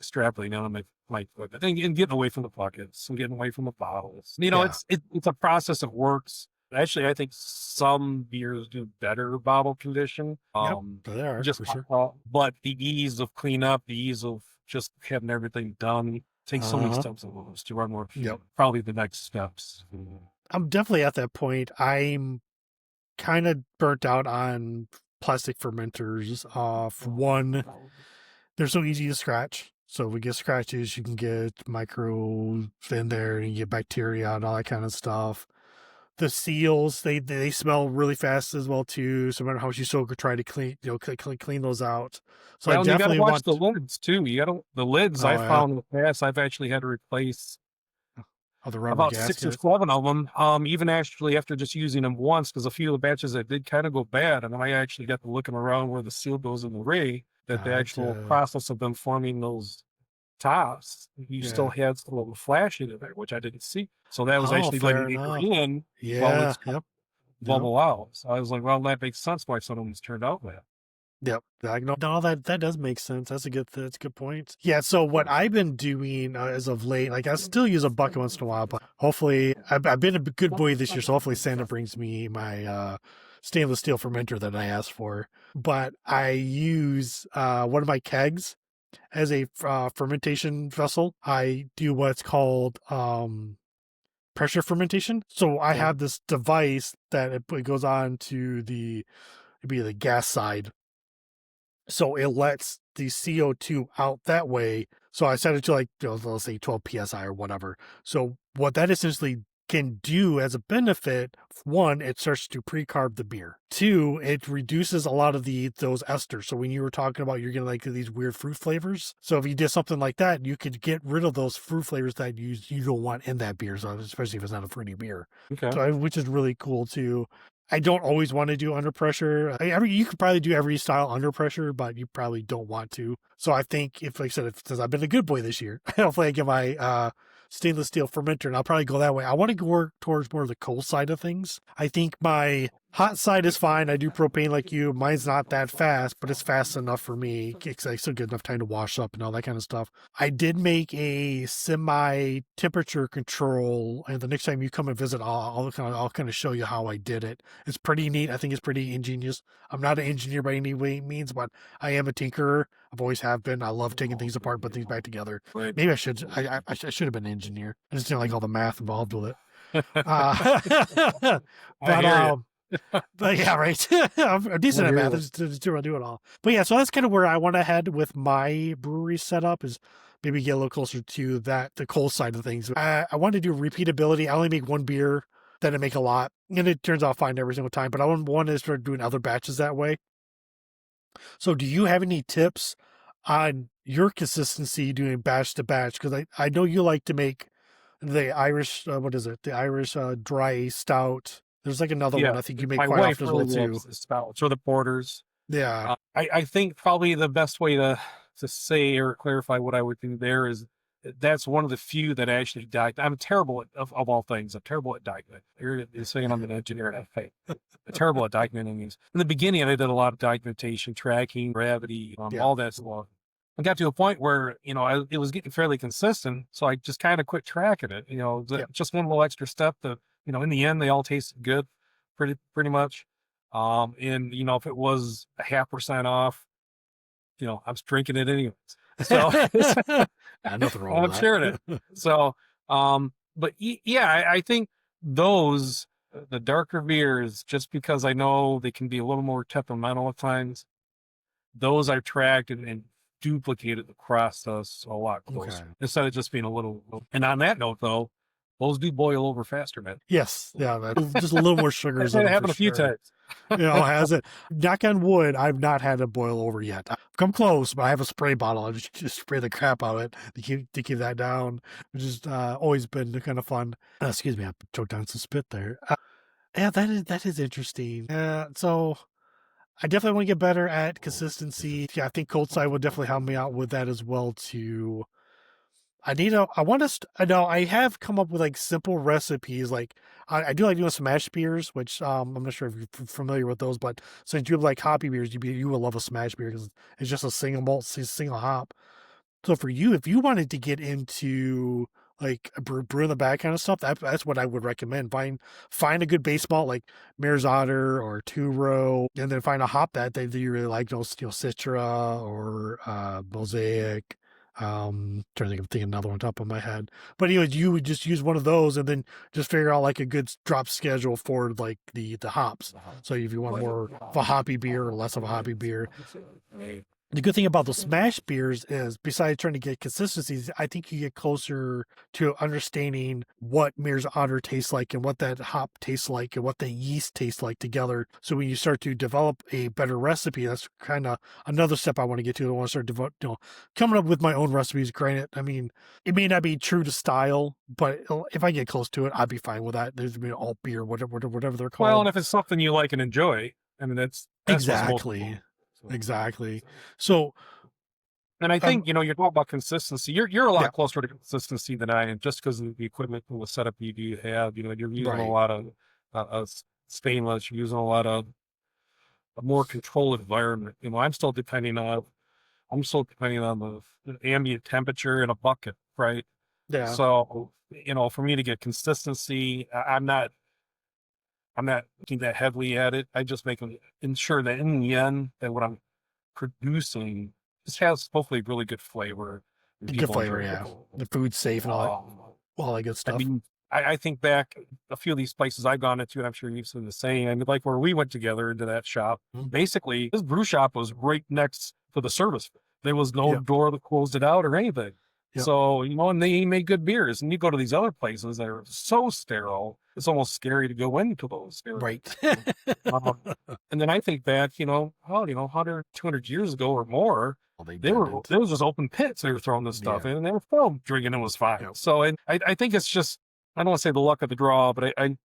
extrapolating on my equipment and getting away from the buckets and getting away from the bottles. You know, Yeah. it's a process that works. Actually, I think some beers do better bottle condition. Yep. They are Just for sure. but the ease of cleanup, the ease of just having everything done takes so many Uh-huh. steps almost to run more. Yep. Probably the next steps. I'm definitely at that point. I'm kind of burnt out on plastic fermenters. For one, they're so easy to scratch. So if we get scratches, you can get microbes in there and you get bacteria and all that kind of stuff. The seals, they smell really fast as well too. So no matter how much you soak or try to clean, clean those out. So I Well, and you got to definitely watch want. the lids too. You got to the lids. Oh I yeah, found in the past, I've actually had to replace oh the rubber about 6 or gasket. 7 of them. Even actually after just using them once, because a few of the batches that did kind of go bad, and then I actually got to looking around where the seal goes in the ray. That the actual Gotcha. process of them forming those tops, you still Yeah. had some little flash in there, which I didn't see. So that was Oh, actually letting fair it enough. in while Yeah. it's Yep. Yep. bubble out. So I was like, well, that makes sense why some of them turned out bad. Yep. No, that does make sense. That's a good point. Yeah. So what I've been doing as of late, like I still use a bucket once in a while, but hopefully I've been a good boy this year. So hopefully Santa brings me my stainless steel fermenter that I asked for. But I use one of my kegs as a fermentation vessel. I do what's called pressure fermentation. So I Okay. have this device that it goes on to it'd be the gas side, so it lets the CO2 out that way. So I set it to like, let's say 12 psi or whatever. So what that essentially can do as a benefit, one, it starts to pre-carb the beer. Two, it reduces a lot of those esters. So when you were talking about you're getting like these weird fruit flavors. So if you did something like that, you could get rid of those fruit flavors that you don't want in that beer. So especially if it's not a fruity beer. Okay. So which is really cool too. I don't always want to do under pressure. You could probably do every style under pressure, but you probably don't want to. So I think if, like I said, since I've been a good boy this year, hopefully I get my stainless steel fermenter, and I'll probably go that way. I want to work towards more of the cold side of things. I think my hot side is fine. I do propane like you. Mine's not that fast, but it's fast enough for me. I still get enough time to wash up and all that kind of stuff. I did make a semi temperature control, and the next time you come and visit, I'll kind of show you how I did it. It's pretty neat. I think it's pretty ingenious. I'm not an engineer by any way means, but I am a tinkerer. I've always have been. I love taking things apart, putting things back together. Right. Maybe I should. I should have been an engineer. I just didn't like all the math involved with it. I But hear you. but yeah, right. I'm decent I at hear math. I you. just do it all. But yeah, so that's kind of where I want to head with my brewery setup, is maybe get a little closer to the cold side of things. I want to do repeatability. I only make one beer, then I make a lot, and it turns out fine every single time. But I want to start doing other batches that way. So do you have any tips on your consistency doing batch to batch? Because I know you like to make the Irish, what is it? The Irish dry stout. There's like another one Yeah. I think you make My quite wife often as well really too. loves the stouts or the porters. Yeah. I think probably the best way to say or clarify what I would do there is that's one of the few that actually died. I'm terrible of all things. I'm terrible at documenting. You're saying I'm an engineer and I fail. I'm terrible at documenting these. In the beginning, I did a lot of documentation, tracking, gravity, Yeah. all that stuff. I got to a point where, it was getting fairly consistent. So I just kind of quit tracking it, Yep. just one little extra step that, in the end, they all tasted good, pretty much. And, if it was a 0.5% off, I was drinking it anyways. So Nothing wrong I'm with sharing it. that. So, but yeah, I think those, the darker beers, just because I know they can be a little more temperamental at times, those I've tracked and duplicated the process a lot Okay. closer instead of just being a little. And on that note, though, those do boil over faster, man. Yes. Yeah. Just a little more sugars in That them for happened a few sure. times. Has it? Knock on wood, I've not had it boil over yet. I've come close, but I have a spray bottle. I just spray the crap out of it to keep that down, which has always been kind of fun. Excuse me, I choked down some spit there. Yeah, that is interesting. So I definitely want to get better at consistency. Yeah, I think cold side will definitely help me out with that as well too. I want to, I know I have come up with like simple recipes. Like I do like doing smash beers, which I'm not sure if you're familiar with those, but since you like hoppy beers, you will love a smash beer because it's just a single malt, single hop. So for you, if you wanted to get into like a brew in the back kind of stuff, that's what I would recommend. Find a good base malt like Mare's Otter or Two Row, and then find a hop that you really like, Citra or Mosaic. Trying to think of another one on top of my head. But anyways, you would just use one of those and then just figure out like a good drop schedule for like the hops. So if you want more of a hoppy beer or less of a hoppy beer, the good thing about those smash beers is, besides trying to get consistencies, I think you get closer to understanding what Mears Otter tastes like and what that hop tastes like and what the yeast tastes like together. So when you start to develop a better recipe, that's kind of another step I want to get to. I want to start coming up with my own recipes. Granted, I mean, it may not be true to style, but if I get close to it, I'd be fine with that. There's alt beer, whatever they're called. Well, and if it's something you like and enjoy, I mean, that's exactly. Exactly. So, and I think, you're talking about consistency. You're a lot yeah. closer to consistency than I am, just because of the equipment and the setup you do have. You're using Right. a lot of stainless. You're using a lot of a more controlled environment. I'm still depending on the ambient temperature in a bucket, right? Yeah. So, for me to get consistency, I'm not looking that heavily at it. I just ensure that in the end that what I'm producing just has hopefully really good flavor. Good flavor, yeah. The food's safe and all that good stuff. I mean, I think back a few of these places I've gone into, and I'm sure you've seen the same. I mean, like where we went together into that shop, basically this brew shop was right next to the service. There was no door that closed it out or anything. Yep. So, and they made good beers. And you go to these other places that are so sterile, it's almost scary to go into those. Right. And then I think back, 100, 200 years ago or more, there was just open pits they were throwing this stuff in, and they were still drinking. It was fine. Yep. So, and I think it's just, I don't want to say the luck of the draw, but I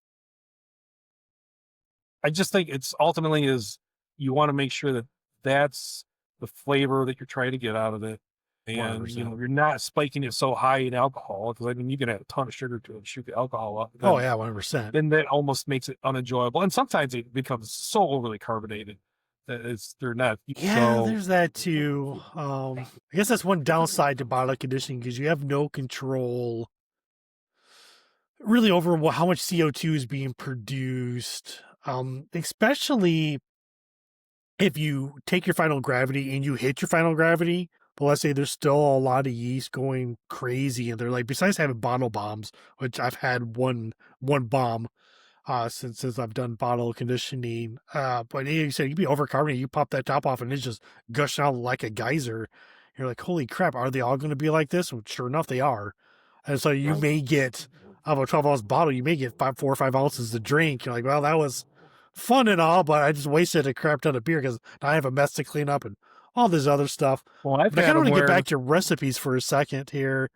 just think it's ultimately is you want to make sure that that's the flavor that you're trying to get out of it. And 100%. you're not spiking it so high in alcohol, because I mean you can add a ton of sugar to it and shoot the alcohol up. Oh yeah, 100%. Then that almost makes it unenjoyable, and sometimes it becomes so overly carbonated that they're not. Yeah, so, there's that too. I guess that's one downside to bottle conditioning, because you have no control really over how much CO2 is being produced. Especially if you take your final gravity and you hit your final gravity, but let's say there's still a lot of yeast going crazy, and they're like, besides having bottle bombs, which I've had one bomb since I've done bottle conditioning. But you said you'd be overcarbonated, you pop that top off and it's just gushing out like a geyser. You're like, holy crap, are they all going to be like this? Well, sure enough, they are. And so you may get, out of a 12-ounce bottle, you may get 4 or 5 ounces to drink. You're like, well, that was fun and all, but I just wasted a crap ton of beer because I have a mess to clean up and all this other stuff. Well, I kind of want to get back to recipes for a second here.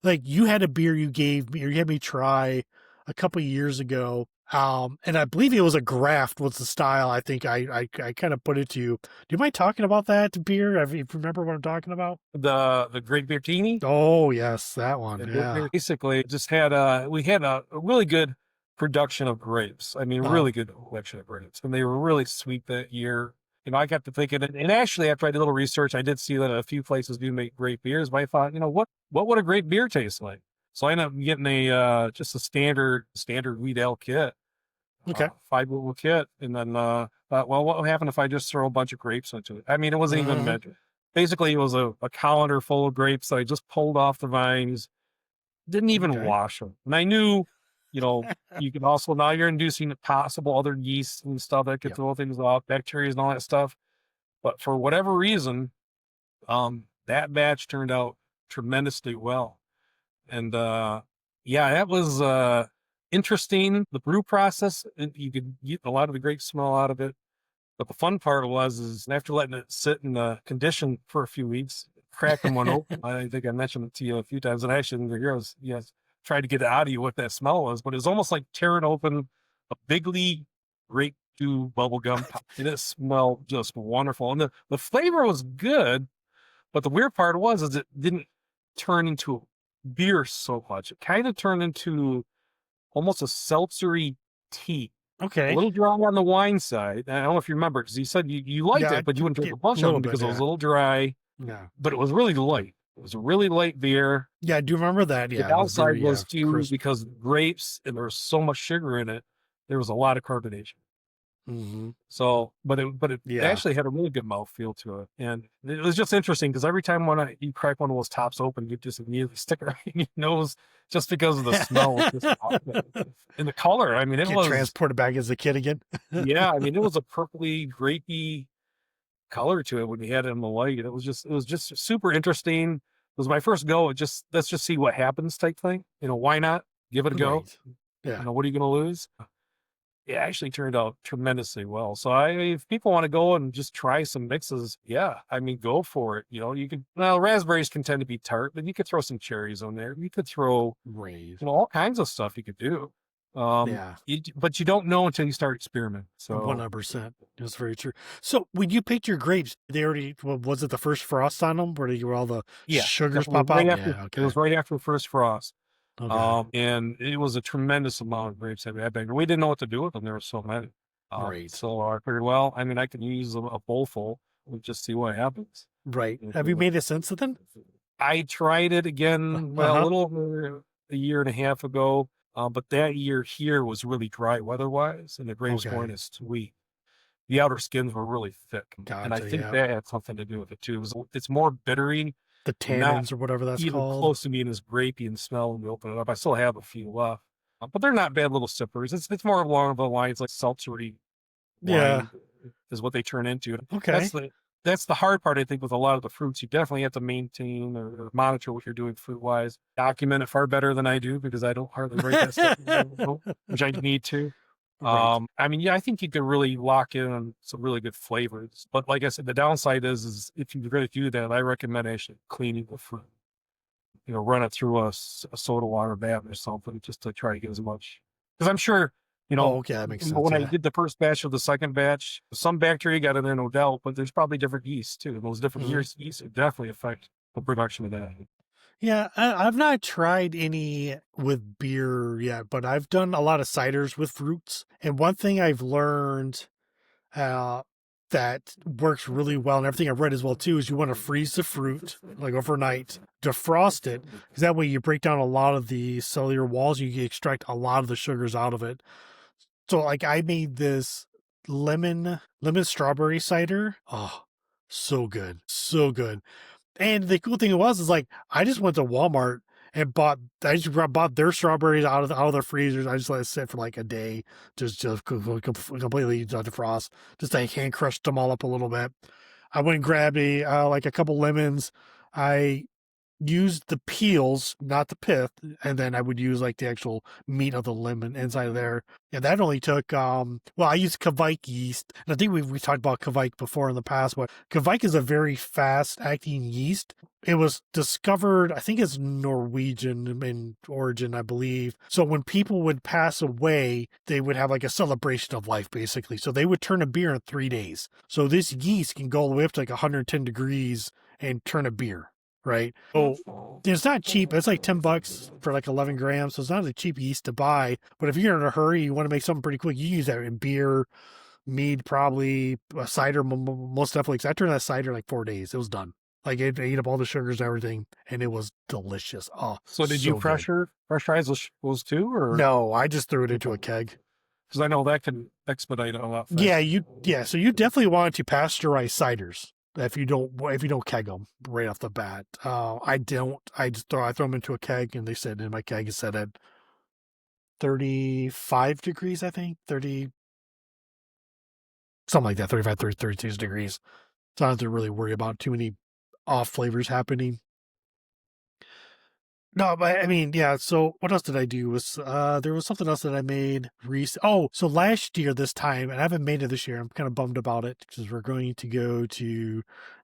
Like, you had a beer you gave me, or you had me try a couple of years ago. And I believe it was a Graft was the style. I think I kind of put it to you. Do you mind talking about that beer? If you remember what I'm talking about? The Great Beertini. Oh yes, that one. Yeah. Basically, just we had a really good production of grapes. I mean, really good collection of grapes, and they were really sweet that year. I got to thinking, and actually after I did a little research, I did see that a few places do make great beers, but I thought, what would a great beer taste like? So I ended up getting a just a standard wheat ale kit, Okay. 5 kit, and then thought, well, what would happen if I just throw a bunch of grapes into it? I mean, it wasn't even meant. Basically, it was a colander full of grapes that I just pulled off the vines, didn't even wash them, and I knew, you can also, now you're inducing possible other yeasts and stuff that could throw things off, bacteria and all that stuff. But for whatever reason, that batch turned out tremendously well. And that was interesting. The brew process, you could get a lot of the grape smell out of it. But the fun part is after letting it sit in the condition for a few weeks, cracking one open. I think I mentioned it to you a few times, and actually in the heroes, tried to get it out of you what that smell was, but it was almost like tearing open a big league grape dew bubble gum. And it smelled just wonderful. And the flavor was good, but the weird part is it didn't turn into beer so much. It kind of turned into almost a seltzery tea. Okay. A little dry on the wine side. I don't know if you remember, because you said you liked it, but you wouldn't drink a bunch of them because it was a little dry. Yeah. But it was really light. It was a really light beer. Yeah, I do remember that. Yeah. The downside was too, crisp. because grapes, and there was so much sugar in it, there was a lot of carbonation. Mm-hmm. So, but it actually had a really good mouthfeel to it. And it was just interesting because every time you crack one of those tops open, you just immediately stick it right in your nose just because of the smell and the color. I mean, it was transported back as a kid again. Yeah. I mean, it was a purpley, grapey color to it when we had it in the light. It was just super interesting. It was my first go. Let's just see what happens type thing. Why not give it a go? Right. Yeah. What are you going to lose? It actually turned out tremendously well. So if people want to go and just try some mixes, I mean, go for it. Raspberries can tend to be tart, but you could throw some cherries on there. You could throw all kinds of stuff you could do. But you don't know until you start experimenting. So 100%. That's very true. So when you picked your grapes, was it the first frost on them where all the sugars pop out? It was right after the first frost. Okay. And it was a tremendous amount of grapes that we had back there. We didn't know what to do with them. There were so many. So I figured, I can use a bowl full and just see what happens. Right. Have you made it since then? I tried it again, a little over a year and a half ago. But that year here was really dry weather-wise, and the grapes weren't as sweet. The outer skins were really thick. And I think that had something to do with it, too. It's more bittery. The tannins or whatever that's even called. Close to being as grapey and smell when we open it up. I still have a few left, but they're not bad little sippers. It's more along the lines like seltzery wine is what they turn into. Okay. That's the hard part, I think, with a lot of the fruits. You definitely have to maintain or monitor what you're doing fruit-wise. Document it far better than I do because I don't hardly write that stuff, which I need to. Right. I think you can really lock in on some really good flavors. But like I said, the downside is if you really do that, I recommend actually cleaning the fruit. Run it through a soda water bath or something just to try to get as much. Because I'm sure, that makes sense. When I did the first batch of the second batch, some bacteria got in there, no doubt, but there's probably different yeasts too. And those different yeasts definitely affect the production of that. Yeah, I've not tried any with beer yet, but I've done a lot of ciders with fruits. And one thing I've learned that works really well, and everything I've read as well too, is you want to freeze the fruit like overnight, defrost it, because that way you break down a lot of the cellular walls. You can extract a lot of the sugars out of it. So like I made this lemon strawberry cider. Oh, so good. So good. And the cool thing is like, I just went to Walmart and bought their strawberries out of their freezers. I just let it sit for like a day, just completely defrost. Just I hand crushed them all up a little bit. I went and grabbed a couple lemons. I used the peels, not the pith, and then I would use like the actual meat of the lemon inside of there. And that only took, I used Kvike yeast. And I think we talked about Kvike before in the past, but Kvike is a very fast acting yeast. It was discovered, I think it's Norwegian in origin, I believe. So when people would pass away, they would have like a celebration of life, basically. So they would turn a beer in 3 days. So this yeast can go all the way up to like 110 degrees and turn a beer. Right. So it's not cheap. It's like $10 for like 11 grams. So it's not a cheap yeast to buy. But if you're in a hurry, you want to make something pretty quick, you use that in beer, Mead probably, a cider most definitely. 'Cause I turned that cider like 4 days. It was done. Like it ate up all the sugars and everything, and it was delicious. Oh, So did you so good. pressurize those too, or No, I just threw it into a keg. because I know that can expedite it a lot faster. Yeah. So you definitely want to pasteurize ciders if you don't keg them right off the bat. I don't. I throw them into a keg, and they sit in my keg is set at 35 degrees. I think 30, something like that. 35, 30, 32 degrees. So I don't have to really worry about too many off flavors happening. No, but I mean, yeah. So what else did I do? Was there was something else that I made recent? Oh, so last year this time, and I haven't made it this year. I'm kind of bummed about it because we're going to go to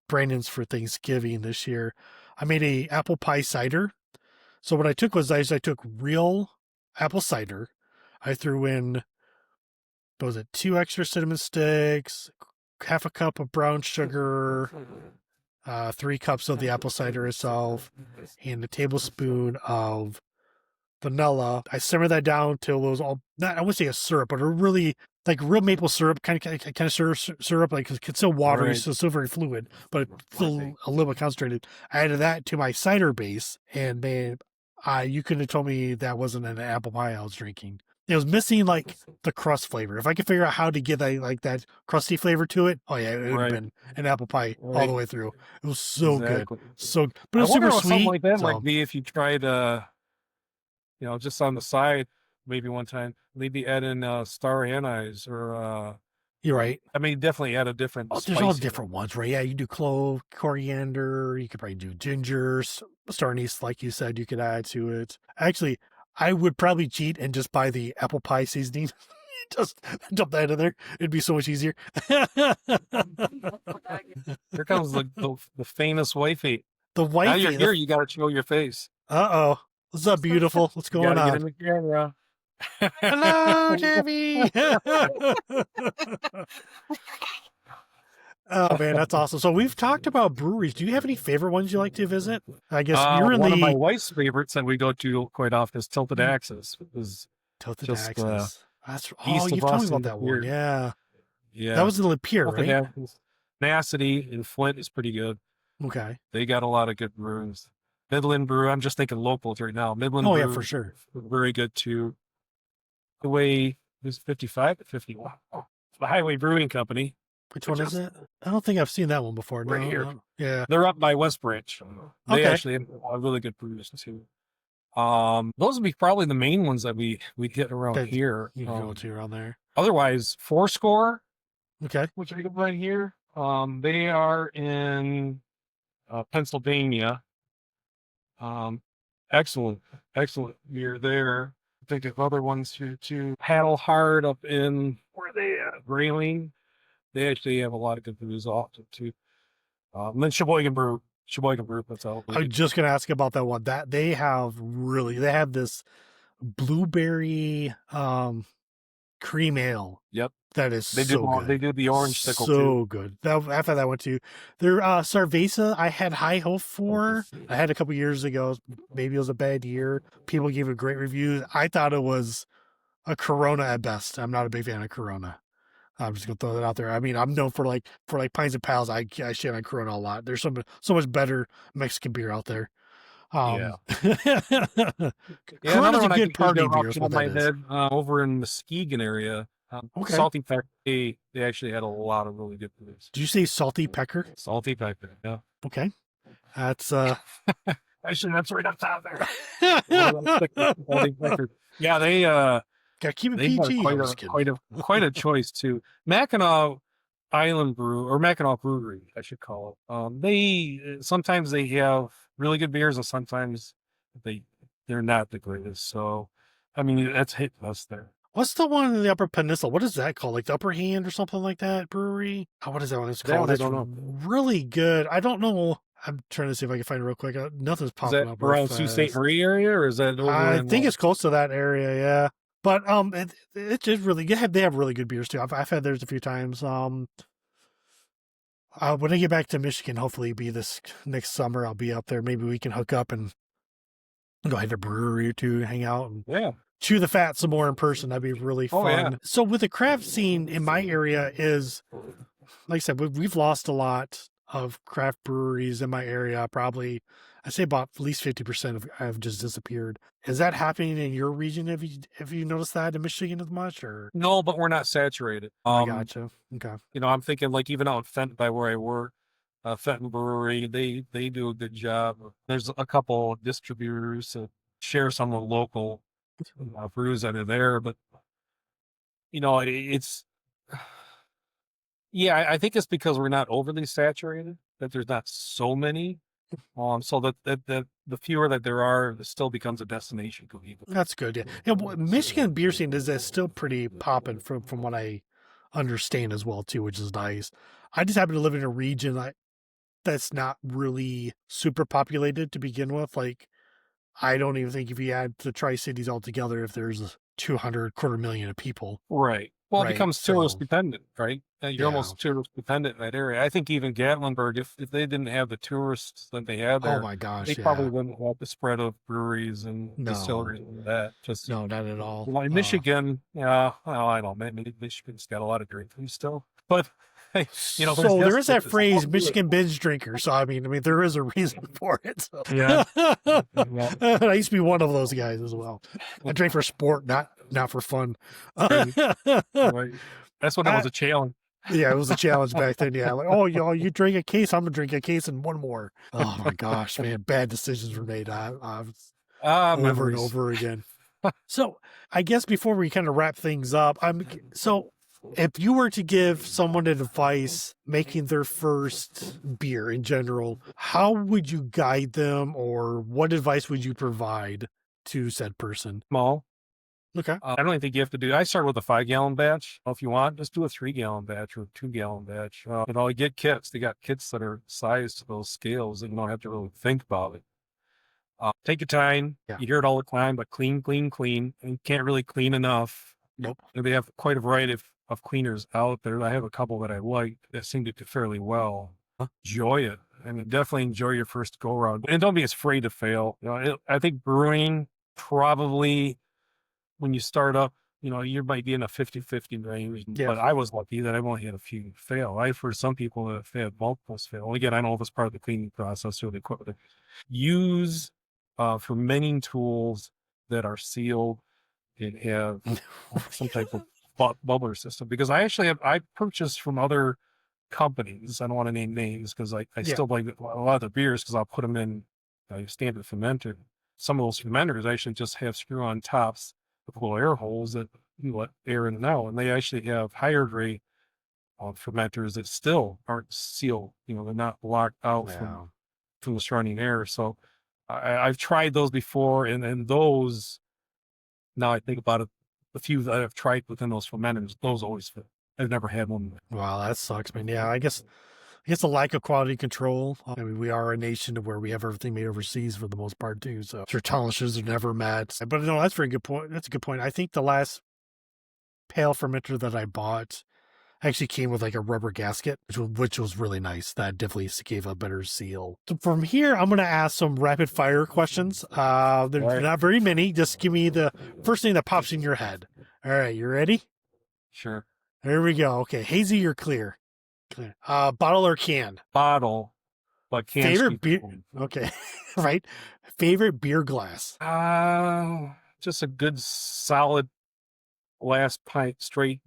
Brandon's for Thanksgiving this year. I made a apple pie cider. So what I took was I took real apple cider. I threw in, what was it, 2 extra cinnamon sticks, half a cup of brown sugar, 3 cups of the apple cider itself, and a tablespoon of vanilla. I simmered that down till it was all, not, I wouldn't say a syrup, but a really like real maple syrup kind of syrup, like it's still watery, Right. so still very fluid, but still a little bit concentrated. I added that to my cider base, and man, you couldn't have told me that wasn't an apple pie I was drinking. It was missing like the crust flavor. If I could figure out how to get that like that crusty flavor to it, oh yeah, it would have Right. been an apple pie all Right. the way through. It was so Exactly. good, so but it I was wonder super what something sweet. like that So might be if you tried, just on the side, maybe one time, maybe add in star anise or you're right. I mean, definitely add a different Oh, there's all spicy. different ones, right? Yeah, you do clove, coriander. You could probably do ginger, star anise, like you said. You could add to it. Actually, I would probably cheat and just buy the apple pie seasoning. Just dump that in there. It'd be so much easier. Here comes the famous wifey. The Now wifey. you're here, you got to show your face. Uh-oh. What's up, beautiful? What's You going got to get on? in the camera. Hello, Debbie. Oh man, that's awesome. So we've talked about breweries. Do you have any favorite ones you like to visit? I guess you're in One of my the wife's favorites that we go to quite often is Tilted Axis. Is Tilted just Axis. That's east you've of told me us about in that one. Lapeer. Yeah. Yeah, That was in Lapeer, Tilted right? Axis. Tenacity in Flint is pretty good. Okay. They got a lot of good brews. Midland Brew, I'm just thinking locals right now. Midland Oh Brew, yeah, for sure. very good too. The way is 55 to 51. The Highway Brewing Company. Which one is it? I don't think I've seen that one before. Right No, here. no. Yeah. They're up by West Branch. They Okay. actually have a really good brews too. Those would be probably the main ones that we get around That here. you can go to around there. Otherwise, Fourscore, Okay. which I can right here. They are in Pennsylvania. Excellent beer there. I think of other ones too. Paddle Hard up in where are they at? Grayling. They actually have a lot of good brews often too. And then Sheboygan Brew. That's all. I was just gonna ask about that one. That they have this blueberry cream ale. Yep. That is They so good. They did the orange sickle so too. good. I've had that one too. Their Cerveza, I had high hope for. I had a couple years ago. Maybe it was a bad year. People gave it great reviews. I thought it was a Corona at best. I'm not a big fan of Corona. I'm just gonna throw that out there. I mean, I'm known for like Pints and Pals. I shit on Corona a lot. There's so much better Mexican beer out there. Yeah. Corona's a I good can party think of beer. off Is the what top that of my is. head, over in Muskegon area. Okay. Salty Pecker. They actually had a lot of really good brews. Did you say Salty Pecker? Salty Pecker. Yeah. Okay, that's Actually, that's right up top there. Salty Pecker. Yeah, they gotta keep it they've got PG. I'm just kidding. quite a choice too. Mackinac Island Brew or Mackinac Brewery, I should call it. They sometimes they have really good beers, and sometimes they're not the greatest. So, I mean, that's hit us there. What's the one in the Upper Peninsula? What is that called? Like the Upper Hand or something like that brewery? Oh, what is that one? It's That called. one I It's don't know. really good. I don't know. I'm trying to see if I can find it real quick. Nothing's Is popping that up real around Sault Ste. fast. Marie area, or is that over I in, think it's close to that area, yeah. But it's just really good. They have really good beers too. I've had theirs a few times. When I get back to Michigan, hopefully be this next summer, I'll be up there. Maybe we can hook up and go hit a brewery or two, hang out, and yeah. chew the fat some more in person. That'd be really Oh, fun. yeah. So with the craft scene in my area is, like I said, we've lost a lot of craft breweries in my area. Probably, I say about at least 50% have just disappeared. Is that happening in your region? Have you noticed that in Michigan as much? Or No, but we're not saturated. I gotcha. Okay. You know, I'm thinking like even out in Fenton by where I work, Fenton Brewery, they do a good job. There's a couple distributors that share some of the local brews that are there, but you know, it's yeah, I think it's because we're not overly saturated that there's not so many. So that the fewer that there are, it still becomes a destination for people. That's good. Yeah. Yeah. Michigan beer scene is still pretty popping from what I understand as well too, which is nice. I just happen to live in a region that's not really super populated to begin with. Like, I don't even think if you add the Tri-Cities all together, if there's 200 quarter million of people. Right. Well, it Right. becomes tourist So, dependent, right? You're yeah. almost tourist dependent in that area. I think even Gatlinburg, if they didn't have the tourists that they had Oh there, my gosh. they Yeah. probably wouldn't have the spread of breweries and No. distilleries and that. Just No, not at all. like Michigan, yeah, well, I don't know. Maybe Michigan's got a lot of drinkers still, but hey, you know, So there is that phrase, Michigan binge drinker. So I mean, there is a reason for it. So. Yeah. I used to be one of those guys as well. I drank for sport, not for fun. Right. That's when it was a challenge. Yeah, it was a challenge back then. Yeah, like, oh, y'all, you drink a case, I'm gonna drink a case and one more. Oh my gosh, man, bad decisions were made. Over and over again. So I guess before we kind of wrap things up, so if you were to give someone advice making their first beer in general, how would you guide them, or what advice would you provide to said person? Small. Okay. I don't think you have to do. I start with a 5-gallon batch. If you want, just do a 3-gallon batch or a 2-gallon batch. You know, you get kits. They got kits that are sized to those scales, and you don't have to really think about it. Take your time. Yeah. You hear it all the time, but clean, clean, clean. And you can't really clean enough. Nope. They have quite a variety of cleaners out there. I have a couple that I like that seem to do fairly well. Enjoy it. I mean, definitely enjoy your first go around, and don't be afraid to fail. You know, I think brewing probably, when you start up, you know, you might be in a 50-50 range, but I was lucky that I've only had a few fail. I've heard some people that have had multiples fail. Again, I don't know if it's part of the cleaning process or the equipment. Use fermenting tools that are sealed and have some type of bubbler system, because I purchased from other companies. I don't want to name names because I still like a lot of the beers because I'll put them in a standard fermenter. Some of those fermenters actually just have screw-on tops with little air holes that you let air in and out, and they actually have higher grade fermenters that still aren't sealed. You know, they're not locked out from the surrounding air. So I've tried those before, and those, now I think about it, the few that I've tried within those fermenters, those always fit. I've never had one. Wow, that sucks, man. Yeah, I guess a lack of quality control. I mean, we are a nation where we have everything made overseas for the most part too. So sure, tolerances are never met. But no, that's a very good point. That's a good point. I think the last pale fermenter that I bought actually came with like a rubber gasket, which was really nice. That definitely gave a better seal. So from here, I'm going to ask some rapid fire questions. There's not very many. Just give me the first thing that pops in your head. All right, you ready? Sure. There we go. Okay, hazy or clear? Clear. Bottle or can? Bottle, but can. Favorite beer? Okay, right. Favorite beer glass? Just a good solid glass pint, straight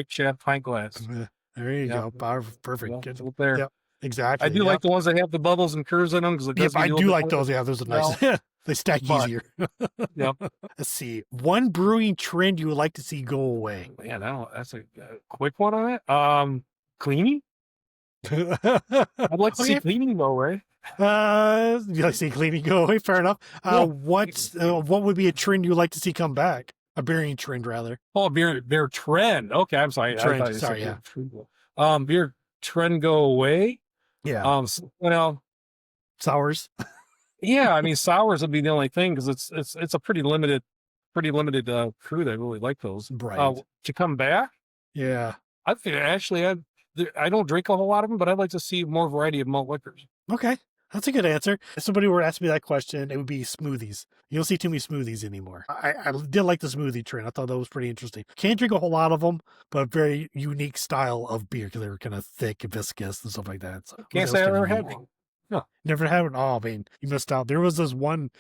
shaft pint glass. There you go. Perfect. Good. There. Yep. Exactly. I do like the ones that have the bubbles and curves in them because I do like those. Yeah, those are nice. They stack easier. Yep. Let's see. One brewing trend you would like to see go away. Man, that's a quick one on it. Cleaning. I'd like to see cleaning go away. You like to see cleaning go away? Fair enough. What would be a trend you'd like to see come back? A beering trend, rather. Oh, beer trend. Okay, I'm sorry. Trend. Sorry, yeah. Beer trend go away. Yeah. Sours. Yeah, I mean, sours would be the only thing because it's a pretty limited crew that really like those. Right. To come back. Yeah. I think actually I don't drink a whole lot of them, but I'd like to see more variety of malt liquors. Okay. That's a good answer. If somebody were to ask me that question, it would be smoothies. You don't see too many smoothies anymore. I did like the smoothie trend. I thought that was pretty interesting. Can't drink a whole lot of them, but a very unique style of beer because they were kind of thick and viscous and stuff like that. So Can't that was say I kind of ever had neat. one. No. Never had it. Oh, man, you missed out. There was this one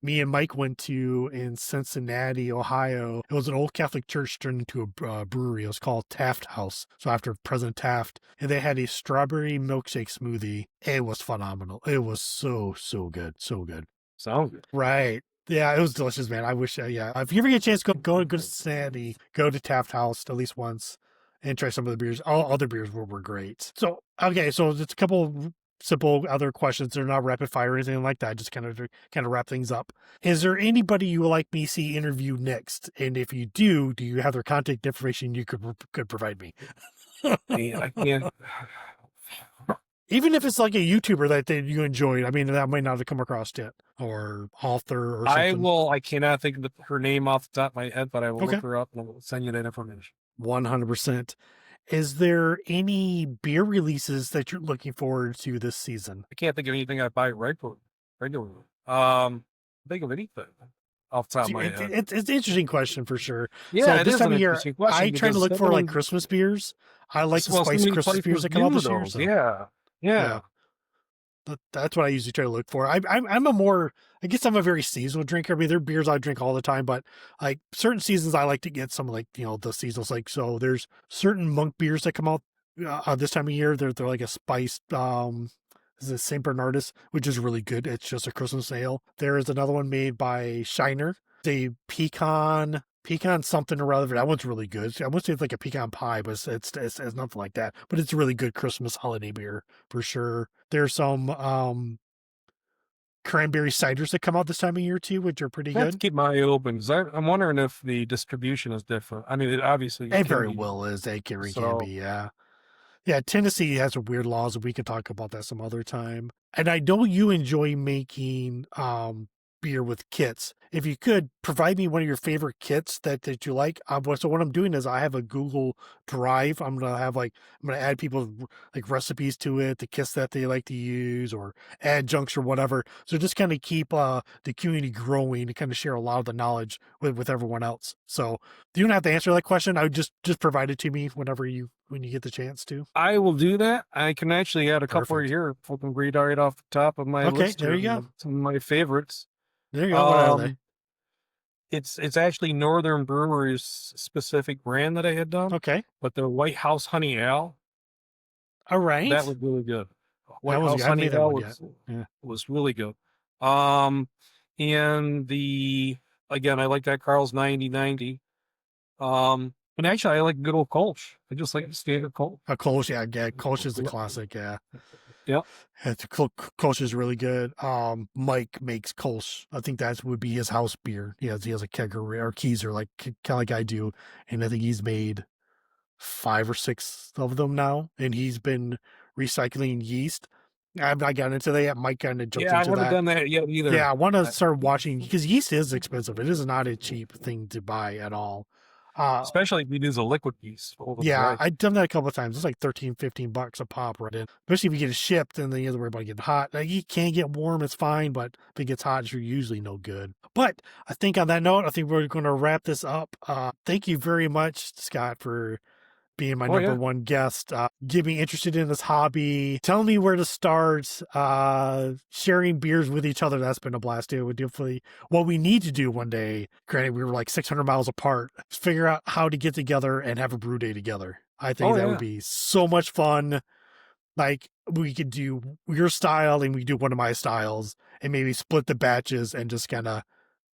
me and Mike went to in Cincinnati, Ohio. It was an old Catholic church turned into a brewery. It was called Taft House. So after President Taft, and they had a strawberry milkshake smoothie. It was phenomenal. It was so, so good. So good. Sounds good. Right. Yeah, it was delicious, man. I wish, yeah. If you ever get a chance, go to Cincinnati, go to Taft House at least once and try some of the beers. All other beers were great. So, okay, so just a couple simple other questions. They're not rapid fire or anything like that. Just kind of wrap things up. Is there anybody you would like me to see interview next? And if you do you have their contact information you could provide me? I can't. Even if it's like a YouTuber that you enjoyed, I mean, that might not have come across yet, or author or something. I cannot think of her name off the top of my head, but I will look her up and I'll send you that information. 100%. Is there any beer releases that you're looking forward to this season? I can't think of anything I buy regularly. Think of anything off the top of my head. It's an interesting question for sure. Yeah, so it this is time an of year, interesting question I try to look for like Christmas beers. I like the spicy Christmas beers that come out this year. So. Yeah. That's what I usually try to look for. I'm a very seasonal drinker. I mean, there are beers I drink all the time, but like certain seasons I like to get some like, the seasonals. Like, so there's certain monk beers that come out this time of year. They're like a spiced, this is St. Bernardus, which is really good. It's just a Christmas ale. There is another one made by Shiner. It's a pecan something or other. That one's really good. I wouldn't say it's like a pecan pie, but it's nothing like that. But it's a really good Christmas holiday beer for sure. There's some cranberry ciders that come out this time of year too, which are pretty I have good. to keep my eye open because I'm wondering if the distribution is different. I mean, it obviously it very well is. It can be, yeah. Yeah, Tennessee has some weird laws, and we can talk about that some other time. And I know you enjoy making beer with kits. If you could provide me one of your favorite kits that you like. So what I'm doing is I have a Google Drive. I'm gonna add people's like recipes to it, the kits that they like to use, or adjuncts or whatever. So just kind of keep the community growing and kind of share a lot of the knowledge with everyone else. So you don't have to answer that question. I would just provide it to me when you get the chance to. I will do that. I can actually add a couple right here. I can read right off the top of my list. There you go. Some of my favorites. There you go. What are they? It's actually Northern Brewers specific brand that I had done. Okay. But the White House Honey Ale. All right. That was really good. White House Honey Ale was really good. And again, I like that Carl's 9090. And actually, I like good old Kolsch. I just like the standard Kolsch. Kolsch, yeah. Kolsch is the classic, yeah. Yep. Kolsch is really good. Mike makes Kolsch. I think that would be his house beer. He has a kegger or Keyser, like kind of like I do, and I think he's made 5 or 6 of them now, and he's been recycling yeast. I've not gotten into that yet. Mike kind of jumped into that. Yeah, I haven't done that yet either. Yeah, I want to start watching because yeast is expensive. It is not a cheap thing to buy at all. Especially if you use a liquid yeast. Yeah, I've done that a couple of times. It's like $13-15 a pop right in. Especially if you get it shipped and then you have to worry about it getting hot. Like, you can get warm, it's fine, but if it gets hot, it's usually no good. But I think on that note, I think we're going to wrap this up. Thank you very much, Scott, for being my number one guest, getting me interested in this hobby, telling me where to start, sharing beers with each other. That's been a blast. It would definitely what we need to do one day. Granted, we were like 600 miles apart. Figure out how to get together and have a brew day together. I think that would be so much fun. Like we could do your style and we do one of my styles and maybe split the batches and just kind of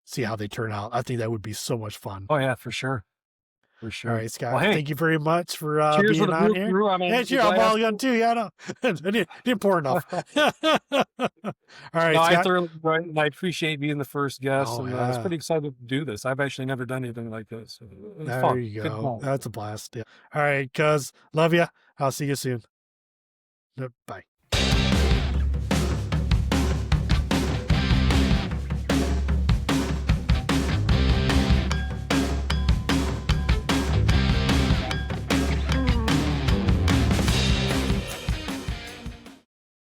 see how they turn out. I think that would be so much fun. Oh yeah, for sure. For sure. All right, Scott. Thank you very much for being on here. Brew. I mean, cheers. I'm all done too. Yeah, no, I didn't pour enough. All right, Scott. I thoroughly enjoyed it, and I appreciate being the first guest. I was pretty excited to do this. I've actually never done anything like this. There fun. You go. That's a blast. Yeah. All right, cuz. Love you. I'll see you soon. Bye.